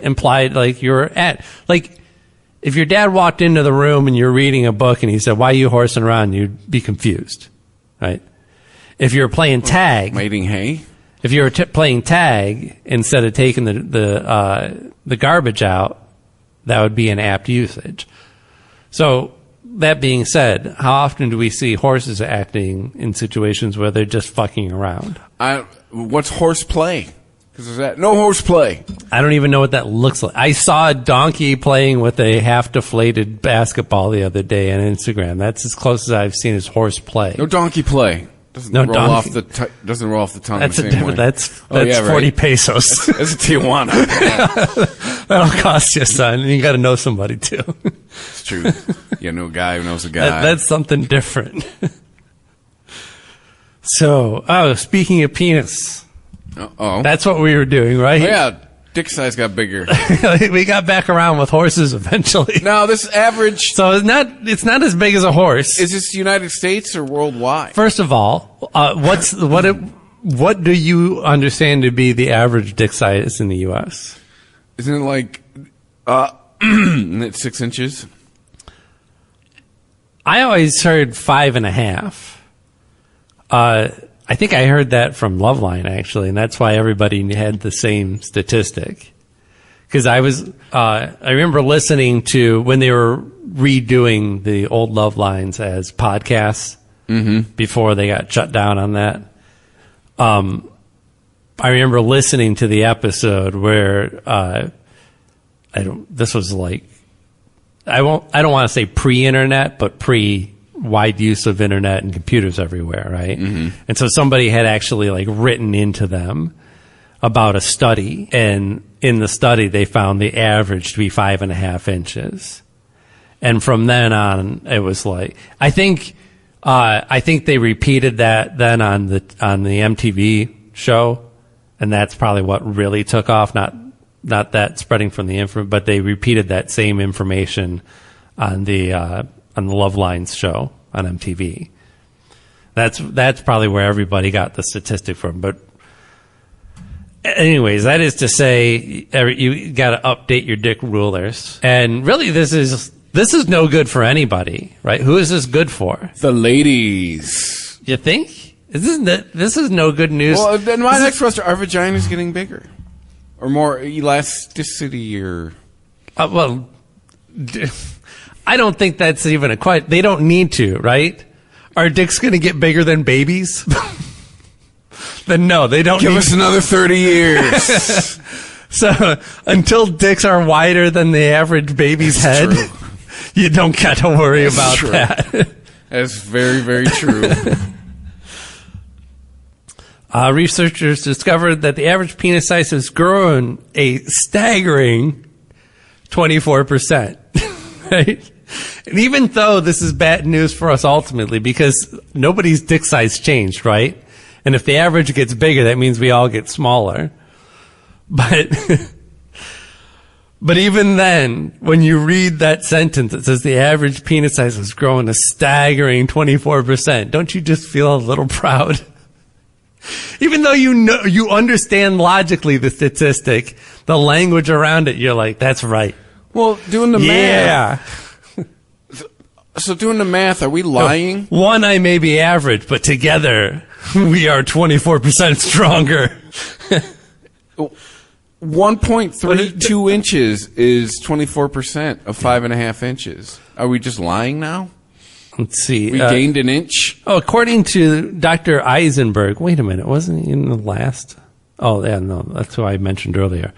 implied, like you were at. Like, if your dad walked into the room and you're reading a book and he said, "Why are you horsing around?" you'd be confused, right? If you're playing tag. Mating hay? If you were playing tag instead of taking the garbage out, that would be an apt usage. So, that being said, how often do we see horses acting in situations where they're just fucking around? What's horseplay? Because there's that no horseplay. I don't even know what that looks like. I saw a donkey playing with a half-deflated basketball the other day on Instagram. That's as close as I've seen as horseplay. No donkey play. Doesn't roll off the tongue that's the same way. That's 40 pesos. That's a Tijuana. Yeah. That'll cost you, son. And you got to know somebody, too. It's true. You know a guy who knows a guy. That's something different. So, speaking of penis. Uh-oh. That's what we were doing, right? Oh, yeah. Dick size got bigger. We got back around with horses eventually. Now, this average... So it's not as big as a horse. Is this United States or worldwide? First of all, what do you understand to be the average dick size in the U.S.? Isn't it like 6 inches? I always heard 5.5. I think I heard that from Loveline, actually, and that's why everybody had the same statistic. Because I remember listening to when they were redoing the old Lovelines as podcasts before they got shut down on that. I remember listening to the episode where this was like, I don't want to say pre-internet, but wide use of internet and computers everywhere, right? And so somebody had actually like written into them about a study, and in the study they found the average to be 5.5 inches. And from then on, it was like, I think they repeated that then on the MTV show, and that's probably what really took off. Not that spreading from the info, but they repeated that same information on the Lovelines show on MTV. That's probably where everybody got the statistic from. But anyways, that is to say, you got to update your dick rulers. And really, this is no good for anybody, right? Who is this good for? The ladies. You think? This is no good news. Well, then my next question: are vaginas getting bigger, or more elasticity, or? Well, I don't think that's even a question. They don't need to, right? Are dicks going to get bigger than babies? Then no, they don't. Give us another 30 years. So until dicks are wider than the average baby's head, you don't got to worry about that. That's very, very true. Researchers discovered that the average penis size has grown a staggering 24%. right? And even though this is bad news for us ultimately, because nobody's dick size changed, right? And if the average gets bigger, that means we all get smaller. But but even then, when you read that sentence that says the average penis size has grown a staggering 24%, don't you just feel a little proud? Even though you understand logically the statistic, the language around it, you're like, that's right. Well, doing the math. So doing the math, are we lying? One, I may be average, but together we are 24% stronger. 1.32 inches is 24% of 5.5 inches. Are we just lying now? Let's see. We gained an inch? Oh, according to Dr. Eisenberg, wait a minute, wasn't he in the last? Oh, yeah, no, that's who I mentioned earlier.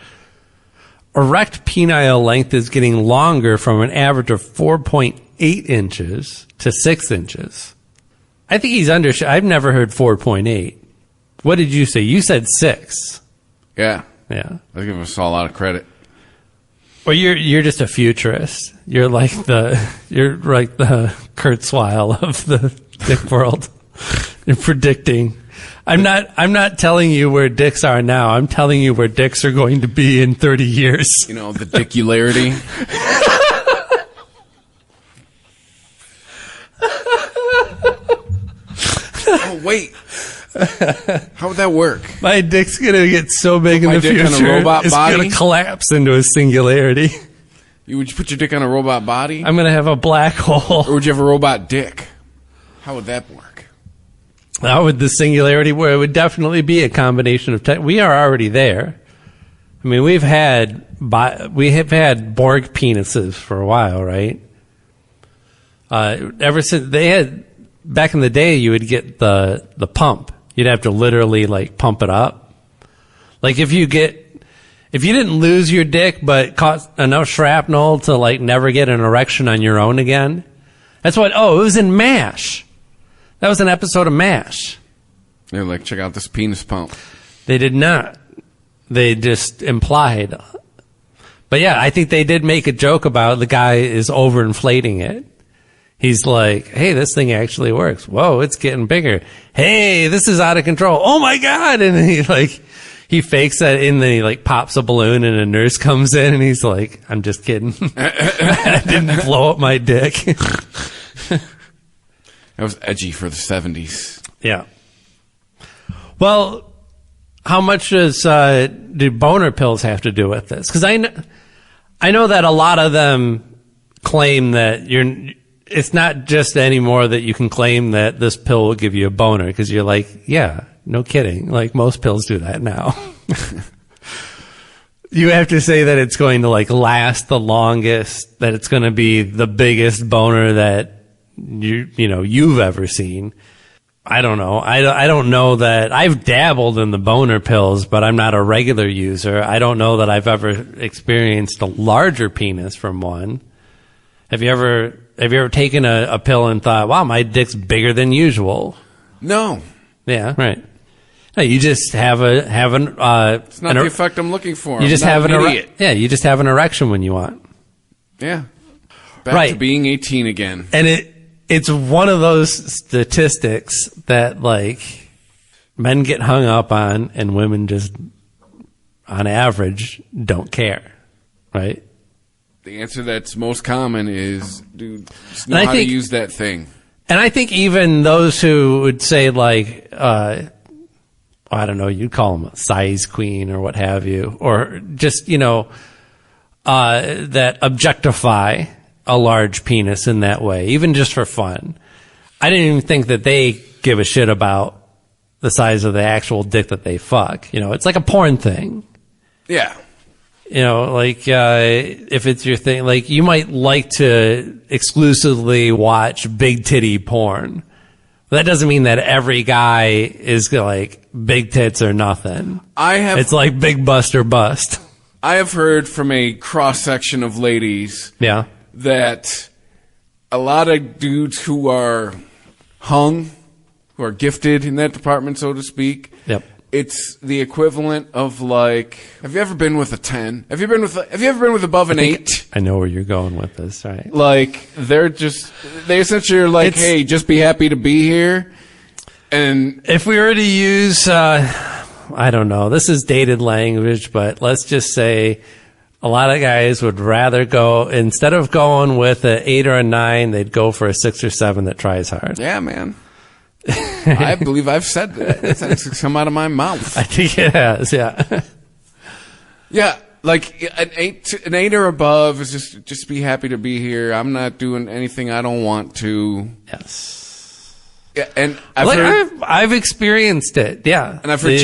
Erect penile length is getting longer from an average of 4.8 inches to 6 inches. I think he's I've never heard 4.8. What did you say? You said 6. Yeah. Yeah. I give us all a lot of credit. Well, you're just a futurist. You're like the Kurzweil of the dick world. You're predicting. I'm not telling you where dicks are now. I'm telling you where dicks are going to be in 30 years. You know, the dickularity. Oh, wait. How would that work? My dick's going to get so big in the future, on a robot it's body? going to collapse into a singularity. Would you put your dick on a robot body? I'm going to have a black hole. Or would you have a robot dick? How would that work? How would the singularity work? It would definitely be a combination of we are already there. I mean, we have had Borg penises for a while, right? Ever since they had, back in the day, you would get the pump. You'd have to literally like pump it up. Like if you didn't lose your dick but caught enough shrapnel to like never get an erection on your own again. It was in MASH. That was an episode of MASH. They're like, check out this penis pump. They did not. They just implied. But yeah, I think they did make a joke about the guy is overinflating it. He's like, hey, this thing actually works. Whoa, it's getting bigger. Hey, this is out of control. Oh my God. And he fakes that and then he like pops a balloon and a nurse comes in and he's like, I'm just kidding. I didn't blow up my dick. That was edgy for the 70s. Yeah. Well, how much do boner pills have to do with this? Because I know that a lot of them claim that it's not just anymore that you can claim that this pill will give you a boner, because you're like, yeah, no kidding. Like most pills do that now. You have to say that it's going to like last the longest, that it's going to be the biggest boner that you've ever seen. I don't know. I don't know that I've dabbled in the boner pills, but I'm not a regular user. I don't know that I've ever experienced a larger penis from one. Have you ever taken a pill and thought, wow, my dick's bigger than usual? No. Yeah, right. No, you just have it's not the effect I'm looking for. You just have an idiot. Yeah, you just have an erection when you want. Yeah. Back to being 18 again. And it's one of those statistics that like men get hung up on and women just on average don't care. Right? The answer that's most common is, dude, just know how to use that thing. And I think even those who would say, like, I don't know, you'd call them a size queen or what have you, or just, that objectify a large penis in that way, even just for fun. I didn't even think that they give a shit about the size of the actual dick that they fuck. It's like a porn thing. Yeah. If it's your thing, like you might like to exclusively watch big titty porn. That doesn't mean that every guy is like big tits or nothing. It's like big bust or bust. I have heard from a cross section of ladies. Yeah. That a lot of dudes who are hung, who are gifted in that department, so to speak. Yep. it's the equivalent of like, have you ever been with a 10? Have you ever been with above an 8? I know where you're going with this, right? Like, they essentially are like, hey, just be happy to be here. And if we were to use, I don't know, this is dated language, but let's just say a lot of guys would rather go, instead of going with an 8 or a 9, they'd go for a 6 or 7 that tries hard. Yeah, man. I believe I've said that. That's come out of my mouth. I think it has, yeah. Yeah, like an 8 or above is just be happy to be here. I'm not doing anything I don't want to. Yes. Yeah, and I've experienced it, yeah. And I've heard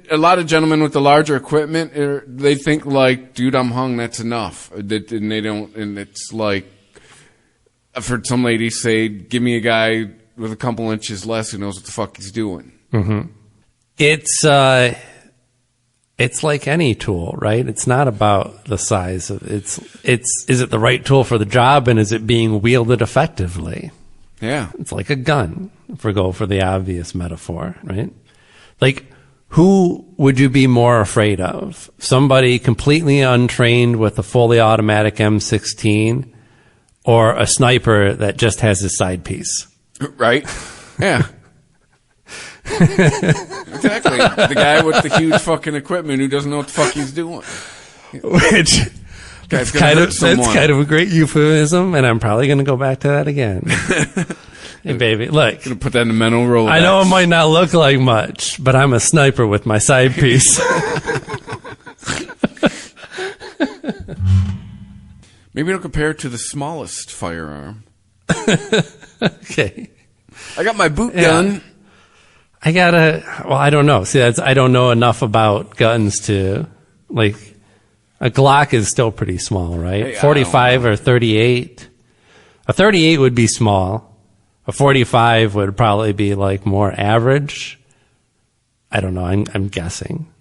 a lot of gentlemen with the larger equipment, they think like, dude, I'm hung, that's enough. And they don't, and it's like, I've heard some ladies say, give me a guy with a couple inches less who knows what the fuck he's doing. Mm-hmm. It's like any tool, right? It's not about the size of it's is it the right tool for the job, and is it being wielded effectively? Yeah. It's like a gun, if we go for the obvious metaphor, right? Like, who would you be more afraid of? Somebody completely untrained with a fully automatic M16, or a sniper that just has his side piece? Right? Yeah. Exactly. The guy with the huge fucking equipment who doesn't know what the fuck he's doing. Which that's kind of a great euphemism, and I'm probably going to go back to that again. Hey, baby, look. Gonna put that in the mental Rolodex. I know it might not look like much, but I'm a sniper with my side piece. Maybe it'll compare it to the smallest firearm. Okay. I got my boot gun. I don't know. See, I don't know enough about guns to, like, a Glock is still pretty small, right? Hey, 45 or 38. A 38 would be small. A 45 would probably be, like, more average. I don't know. I'm guessing.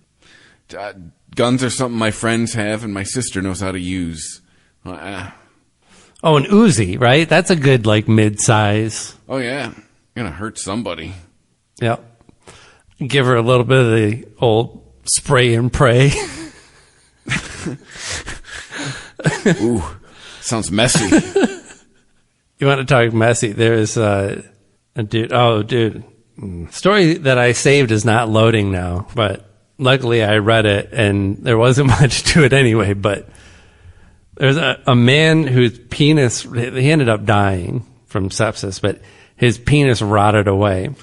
Guns are something my friends have and my sister knows how to use. Oh, an Uzi, right? That's a good, like, mid-size. Oh, yeah. You're going to hurt somebody. Yep. Give her a little bit of the old spray and pray. Ooh, sounds messy. You want to talk messy? There's a dude. Oh, dude. Story that I saved is not loading now, but luckily I read it and there wasn't much to it anyway, but there's a man whose penis, he ended up dying from sepsis, but his penis rotted away.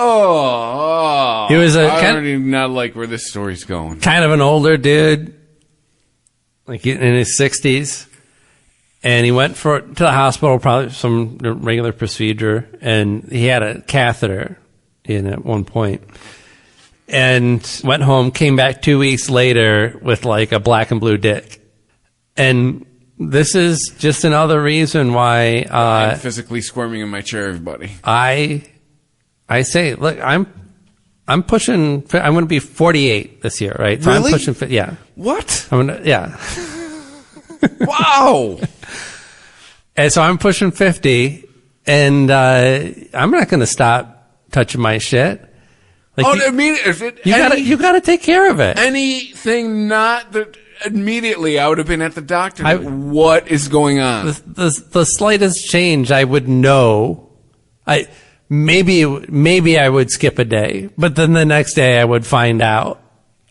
Oh, he was I already not like where this story's going. Kind of an older dude, like in his 60s, and he went to the hospital, probably some regular procedure, and he had a catheter in at one point, and went home, came back 2 weeks later with like a black and blue dick. And this is just another reason why I'm physically squirming in my chair, everybody. I say, look, I'm pushing. I'm going to be 48 this year, right? So Really? I'm pushing. Yeah. What? Yeah. Wow. And so I'm pushing 50, and I'm not going to stop touching my shit. Like you gotta take care of it. Anything not that. Immediately, I would have been at the doctor. What is going on? The slightest change, I would know. Maybe I would skip a day, but then the next day I would find out.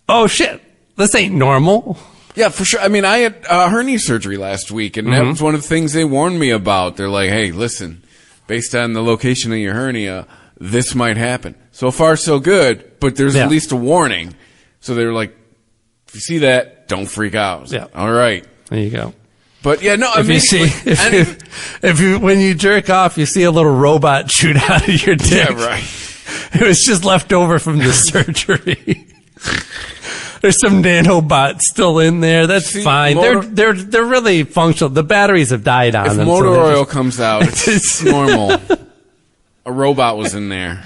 Oh shit, this ain't normal. Yeah, for sure. I mean, I had hernia surgery last week, and that was one of the things they warned me about. They're like, "Hey, listen, based on the location of your hernia, this might happen." So far, so good, but there's at least a warning. So they were like, "If you see that, don't freak out." Yeah. All right. There you go. But yeah, no. If you when you jerk off, you see a little robot shoot out of your dick. Yeah, right. It was just left over from the surgery. There's some nanobots still in there. That's fine. They're really functional. The batteries have died on them. If motor oil comes out, it's normal. A robot was in there.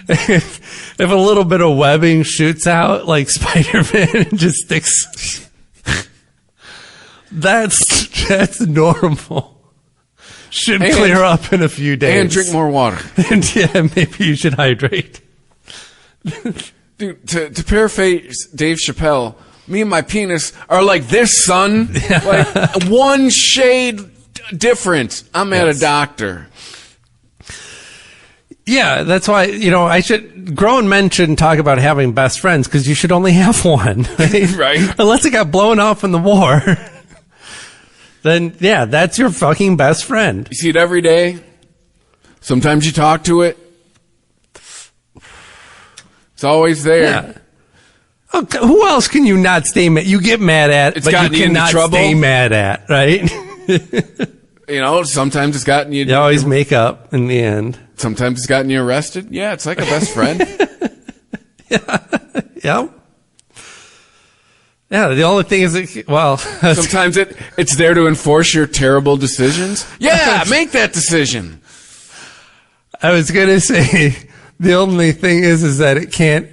If a little bit of webbing shoots out like Spider-Man and just sticks, that's normal. Should clear up in a few days. And drink more water. And yeah, maybe you should hydrate. Dude, to paraphrase Dave Chappelle, me and my penis are like this, son. Like one shade difference. I'm at a doctor. Yeah, that's why, grown men shouldn't talk about having best friends because you should only have one. Right? Right. Unless it got blown off in the war. Then, yeah, that's your fucking best friend. You see it every day. Sometimes you talk to it. It's always there. Yeah. Okay, who else can you not stay mad? You get mad at, It's but you gotten you into cannot trouble. stay mad at, right? Sometimes it's gotten you. You always make up in the end. Sometimes it's gotten you arrested. Yeah, it's like a best friend. Yeah. Yeah, the only thing is, Sometimes it's there to enforce your terrible decisions. Yeah, make that decision. I was going to say, the only thing is that it can't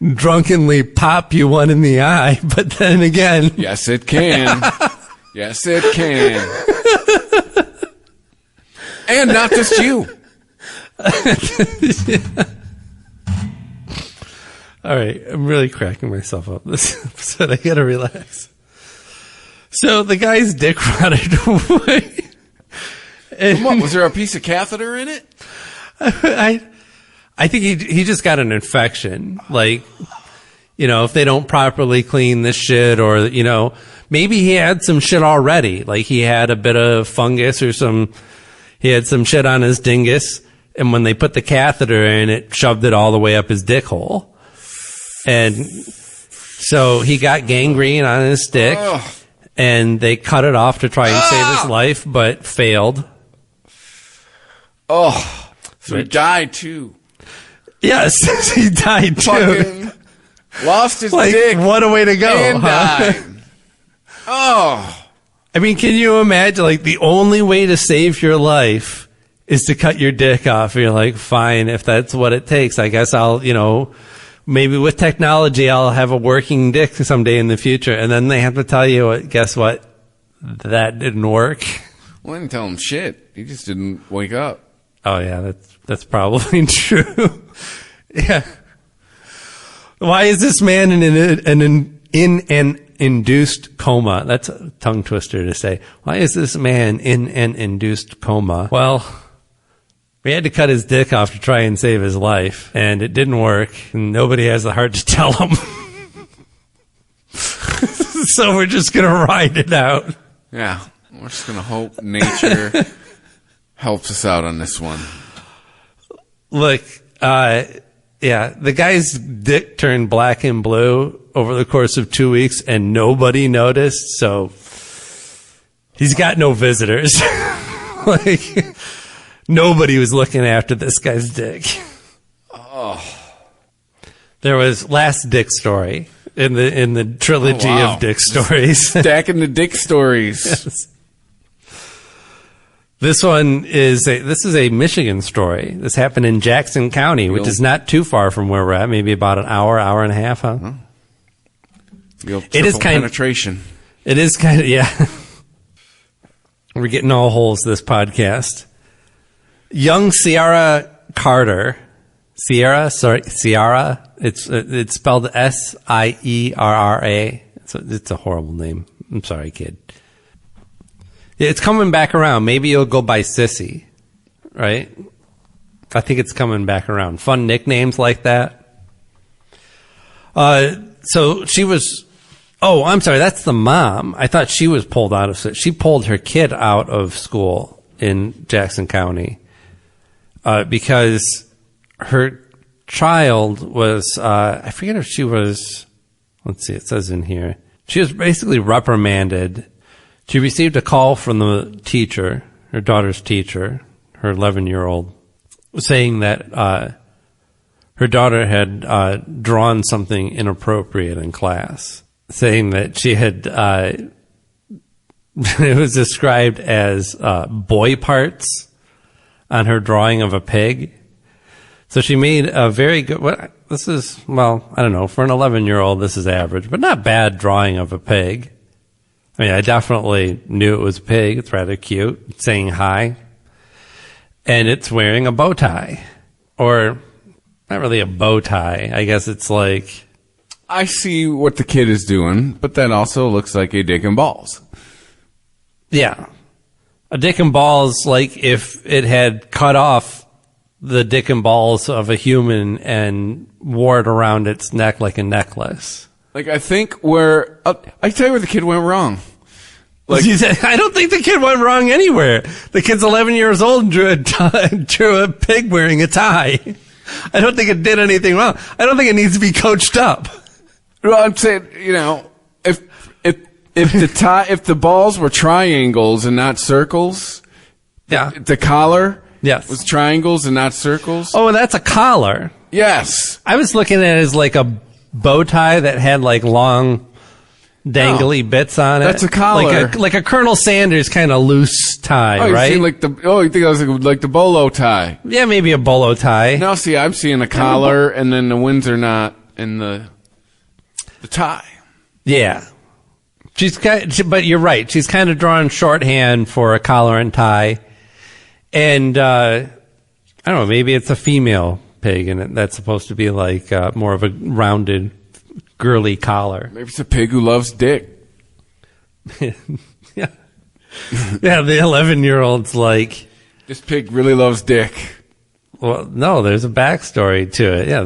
drunkenly pop you one in the eye, but then again. Yes, it can. Yes, it can. And not just you. All right, I'm really cracking myself up this episode. I gotta relax. So the guy's dick rotted away. And what, was there a piece of catheter in it? I think he just got an infection. Like, if they don't properly clean this shit, or maybe he had some shit already. Like he had a bit of fungus or he had some shit on his dingus, and when they put the catheter in, it shoved it all the way up his dick hole. And so he got gangrene on his dick, and they cut it off to try and save his life, but failed. Oh, so he died too. Yes, he died too. Fucking lost his dick. What a way to go, and huh? died. Oh. I mean, can you imagine, the only way to save your life is to cut your dick off? You're like, fine, if that's what it takes, I guess I'll, maybe with technology, I'll have a working dick someday in the future. And then they have to tell you, guess what? That didn't work. Well, I didn't tell him shit. He just didn't wake up. Oh, yeah, that's probably true. Yeah. Why is this man in an induced coma? That's a tongue twister to say. Why is this man in an induced coma? Well, we had to cut his dick off to try and save his life, and it didn't work, and nobody has the heart to tell him. So we're just going to ride it out. Yeah, we're just going to hope nature helps us out on this one. Look, the guy's dick turned black and blue over the course of 2 weeks, and nobody noticed, so he's got no visitors. Nobody was looking after this guy's dick. Oh. There was last dick story in the trilogy of dick stories. Stacking the dick stories. Yes. This one is a Michigan story. This happened in Jackson County, which is not too far from where we're at. Maybe about an hour and a half, huh? It is kind of penetration. It is kind of, yeah. We're getting all holes this podcast. Young Ciara Carter. Ciara. It's spelled Sierra. It's a horrible name. I'm sorry, kid. It's coming back around. Maybe you'll go by Sissy, right? I think it's coming back around. Fun nicknames like that. So she was... Oh, I'm sorry. That's the mom. I thought she was pulled out of... She pulled her kid out of school in Jackson County because her child was... I forget if she was... Let's see. It says in here. She was basically reprimanded. She received a call from the teacher, her daughter's teacher, her 11-year-old, saying that her daughter had drawn something inappropriate in class, saying that she had, it was described as boy parts on her drawing of a pig. So she made a very good, I don't know, for an 11-year-old, this is average, but not bad drawing of a pig. I mean, I definitely knew it was a pig. It's rather cute. It's saying hi. And it's wearing a bow tie. Or not really a bow tie. I guess it's like, I see what the kid is doing, but that also looks like a dick and balls. yeah, a dick and balls. Like if it had cut off the dick and balls of a human and wore it around its neck like a necklace. Like, I think I tell you where the kid went wrong. Like, I don't think the kid went wrong anywhere. The kid's 11 years old and drew a pig wearing a tie. I don't think it did anything wrong. I don't think it needs to be coached up. well, I'm saying, if the balls were triangles and not circles, Yeah. the collar Yes. was triangles and not circles. Oh, that's a collar. Yes. I was looking at it as like a bow tie that had like long dangly bits on it. That's a collar. Like a Colonel Sanders kind of loose tie, Oh, right? you think that was like the bolo tie? Yeah, maybe a bolo tie. No, see, I'm seeing a collar and then the Windsor knot and the tie. Yeah. But you're right. She's kind of drawing shorthand for a collar and tie. And, I don't know, maybe it's a female pig and that's supposed to be like more of a rounded, girly collar. Maybe it's a pig who loves dick. Yeah. Yeah, the 11-year-old's like, This pig really loves dick. well, no, there's a backstory to it. Yeah,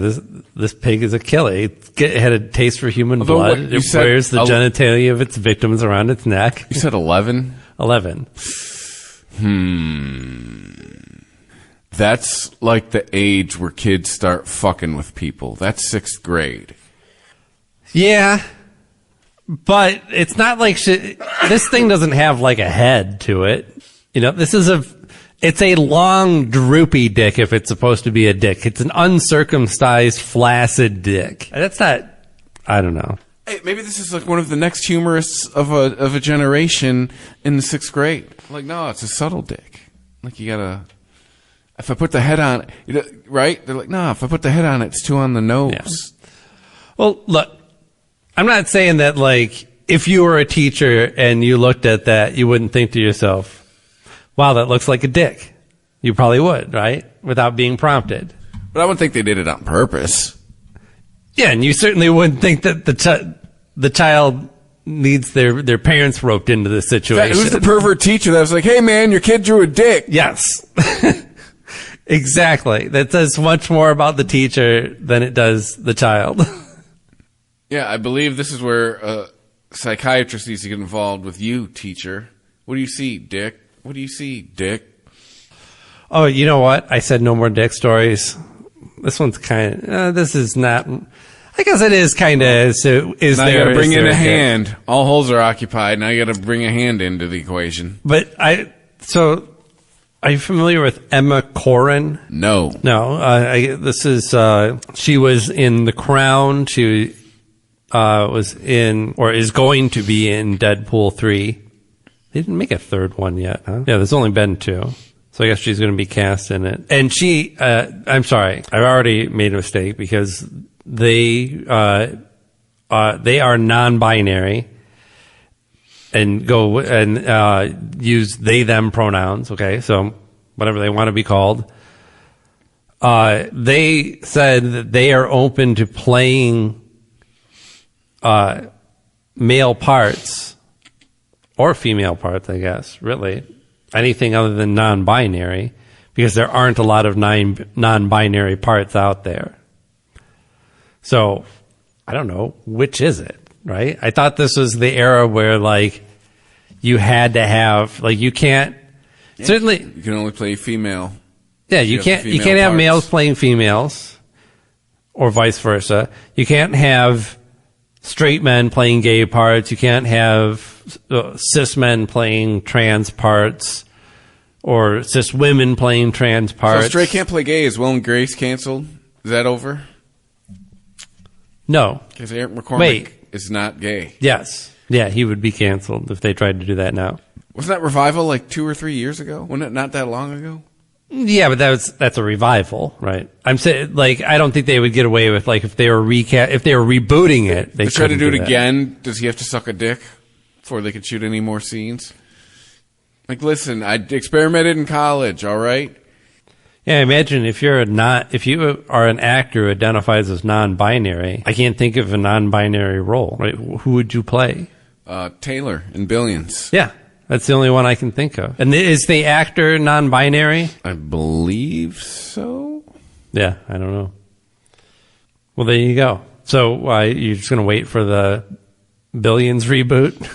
this pig is a killer. It had a taste for human Although blood. what you It said- wears the genitalia of its victims around its neck. You said 11? 11. That's like the age where kids start fucking with people. That's 6th grade. Yeah, but it's not like this thing doesn't have like a head to it. It's a long droopy dick if it's supposed to be a dick. It's an uncircumcised flaccid dick. That's not, I don't know. Hey, maybe this is like one of the next humorists of a generation in the 6th grade. Like, no, it's a subtle dick. Like, you gotta, if I put the head on it, right? They're like, no, if I put the head on it, it's too on the nose. Yeah. Well, look, I'm not saying that, like, if you were a teacher and you looked at that, you wouldn't think to yourself, wow, that looks like a dick. You probably would, right? Without being prompted. But I wouldn't think they did it on purpose. Yeah, and you certainly wouldn't think that the child needs their parents roped into the situation. Who's the pervert teacher that was like, hey, man, your kid drew a dick? Yes. Exactly. That says much more about the teacher than it does the child. Yeah, I believe this is where a psychiatrist needs to get involved with you, teacher. What do you see, dick? What do you see, dick? Oh, you know what? I said no more dick stories. This one's kind of, this is not, I guess it is kind of, so is now there. you gotta bring in a dick? hand. All holes are occupied. Now you gotta bring a hand into the equation. But are you familiar with Emma Corrin? No. No, this is, she was in The Crown. She was in, or is going to be in Deadpool 3. They didn't make a third one yet, huh? Yeah, there's only been 2. So I guess she's going to be cast in it. And she, I'm sorry, I've already made a mistake because they are non-binary and go and use they them pronouns. Okay, so whatever they want to be called. They said that they are open to playing male parts or female parts, I guess, really. Anything other than non-binary, because there aren't a lot of non-binary parts out there. So, I don't know, which is it, right? I thought this was the era where, like, you had to have, like, you can't, certainly... You can only play female. Yeah, you can't have males playing females, or vice versa. You can't have straight men playing gay parts. You can't have cis men playing trans parts, or cis women playing trans parts. So straight can't play gay. Is Will and Grace canceled? Is that over? No. Because Eric McCormick is not gay. Yes. Yeah, he would be canceled if they tried to do that now. Wasn't that Revival like 2 or 3 years ago? Wasn't it not that long ago? Yeah, but that's a revival, right? I'm saying, like, I don't think they would get away with, like, if they were rebooting it. They try to do it that. again. Does he have to suck a dick before they could shoot any more scenes? Like, listen, I experimented in college. All right. Yeah, imagine if you are an actor who identifies as non-binary. I can't think of a non-binary role. Right? Who would you play? Taylor in Billions. Yeah, that's the only one I can think of. And is the actor non-binary? I believe so. Yeah, I don't know. Well, there you go. So you're just going to wait for the Billions reboot?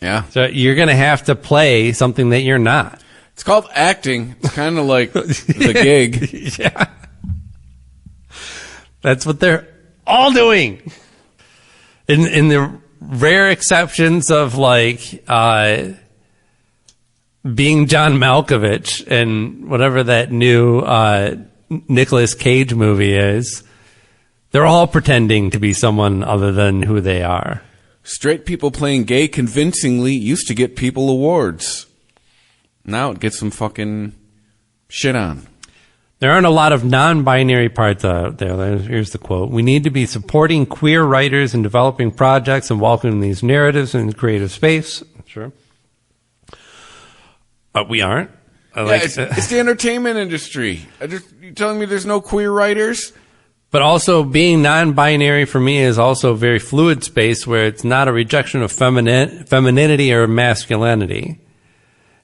Yeah. So you're going to have to play something that you're not. It's called acting. It's kind of like the gig. Yeah. That's what they're all doing. In the rare exceptions of like being John Malkovich and whatever that new Nicolas Cage movie is, they're all pretending to be someone other than who they are. Straight people playing gay convincingly used to get people awards. Now it gets some fucking shit on. There aren't a lot of non-binary parts out there. Here's the quote. We need to be supporting queer writers in developing projects and welcoming these narratives in the creative space. Sure. But we aren't. It's the entertainment industry. You telling me there's no queer writers? But also being non-binary for me is also a very fluid space where it's not a rejection of femininity or masculinity.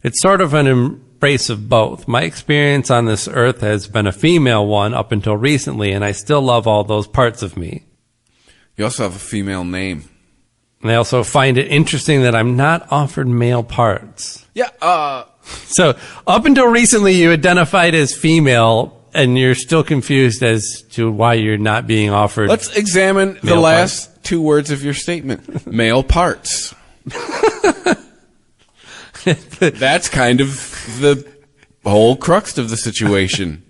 It's sort of an embrace of both. My experience on this earth has been a female one up until recently, and I still love all those parts of me. You also have a female name. And I also find it interesting that I'm not offered male parts. Yeah, So up until recently you identified as female, and you're still confused as to why you're not being offered. Let's examine the last two words of your statement. Male parts. That's kind of the whole crux of the situation.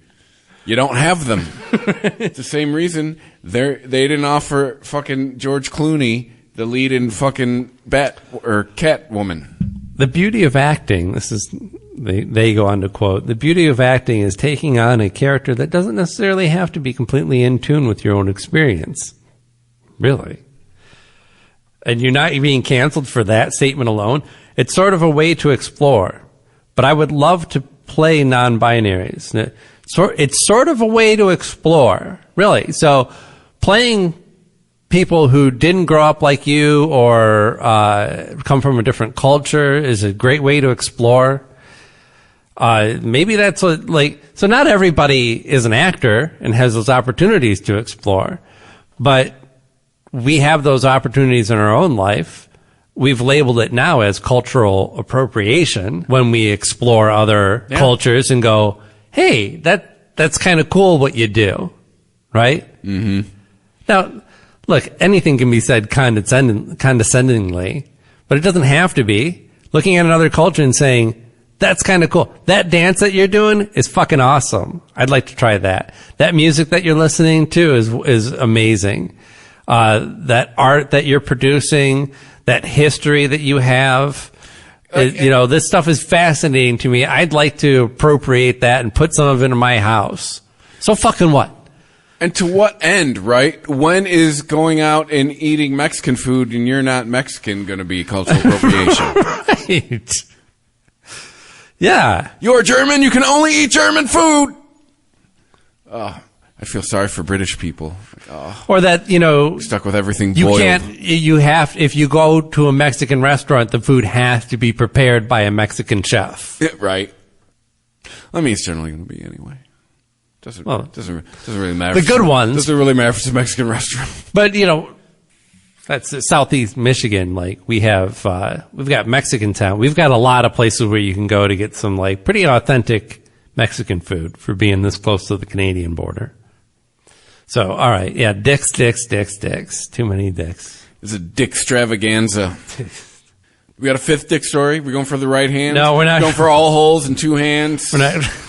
You don't have them. It's the same reason they didn't offer fucking George Clooney the lead in fucking Catwoman. The beauty of acting, they go on to quote, the beauty of acting is taking on a character that doesn't necessarily have to be completely in tune with your own experience. Really. And you're not being canceled for that statement alone. It's sort of a way to explore. But I would love to play non-binaries. It's sort of a way to explore, really. So playing people who didn't grow up like you or come from a different culture is a great way to explore. Maybe that's so not everybody is an actor and has those opportunities to explore, but we have those opportunities in our own life. We've labeled it now as cultural appropriation when we explore other cultures and go, hey, that's kind of cool what you do, right? Mm-hmm. Now, look, anything can be said condescendingly, but it doesn't have to be. Looking at another culture and saying, that's kind of cool. That dance that you're doing is fucking awesome. I'd like to try that. That music that you're listening to is amazing. That art that you're producing, that history that you have, this stuff is fascinating to me. I'd like to appropriate that and put some of it in my house. So fucking what? And to what end, right? When is going out and eating Mexican food and you're not Mexican going to be cultural appropriation? Right. Yeah. You're German, you can only eat German food. Oh, I feel sorry for British people. Oh, or that, stuck with everything you boiled. If you go to a Mexican restaurant, the food has to be prepared by a Mexican chef. Yeah, right. I mean, it's generally going to be anyway. Doesn't really matter. The good ones. Doesn't really matter if it's a Mexican restaurant. But, that's Southeast Michigan. Like, we've got Mexican town. We've got a lot of places where you can go to get some, pretty authentic Mexican food for being this close to the Canadian border. So, all right. Yeah, dicks. Too many dicks. It's a dick extravaganza. We got a fifth dick story? We're going for the right hand? No, we're not. Going for all holes and two hands?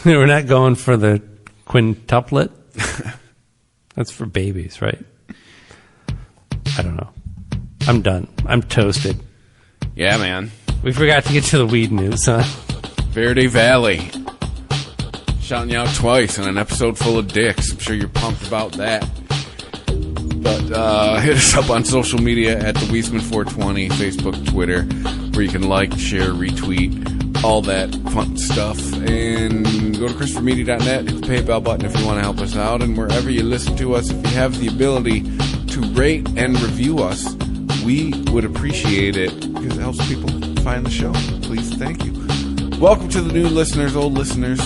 We're not going for the quintuplet. That's for babies, right? I don't know. I'm done. I'm toasted. Yeah, man. We forgot to get to the weed news, huh? Verde Valley. Shouting you out twice in an episode full of dicks. I'm sure you're pumped about that. But hit us up on social media at the Weisman420, Facebook, Twitter, where you can like, share, retweet, all that fun stuff. And go to ChristopherMedia.net, hit the PayPal button if you want to help us out. And wherever you listen to us, if you have the ability to rate and review us, we would appreciate it because it helps people find the show. Please, thank you. Welcome to the new listeners, old listeners.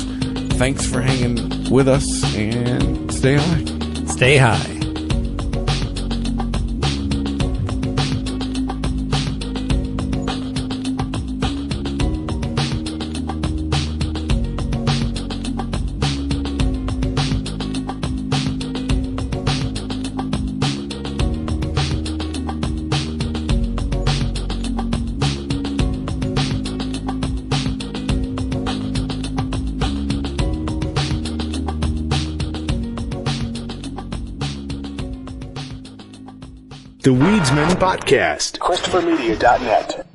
Thanks for hanging with us, and stay high. Stay high. The Weedsman Podcast. ChristopherMedia.net.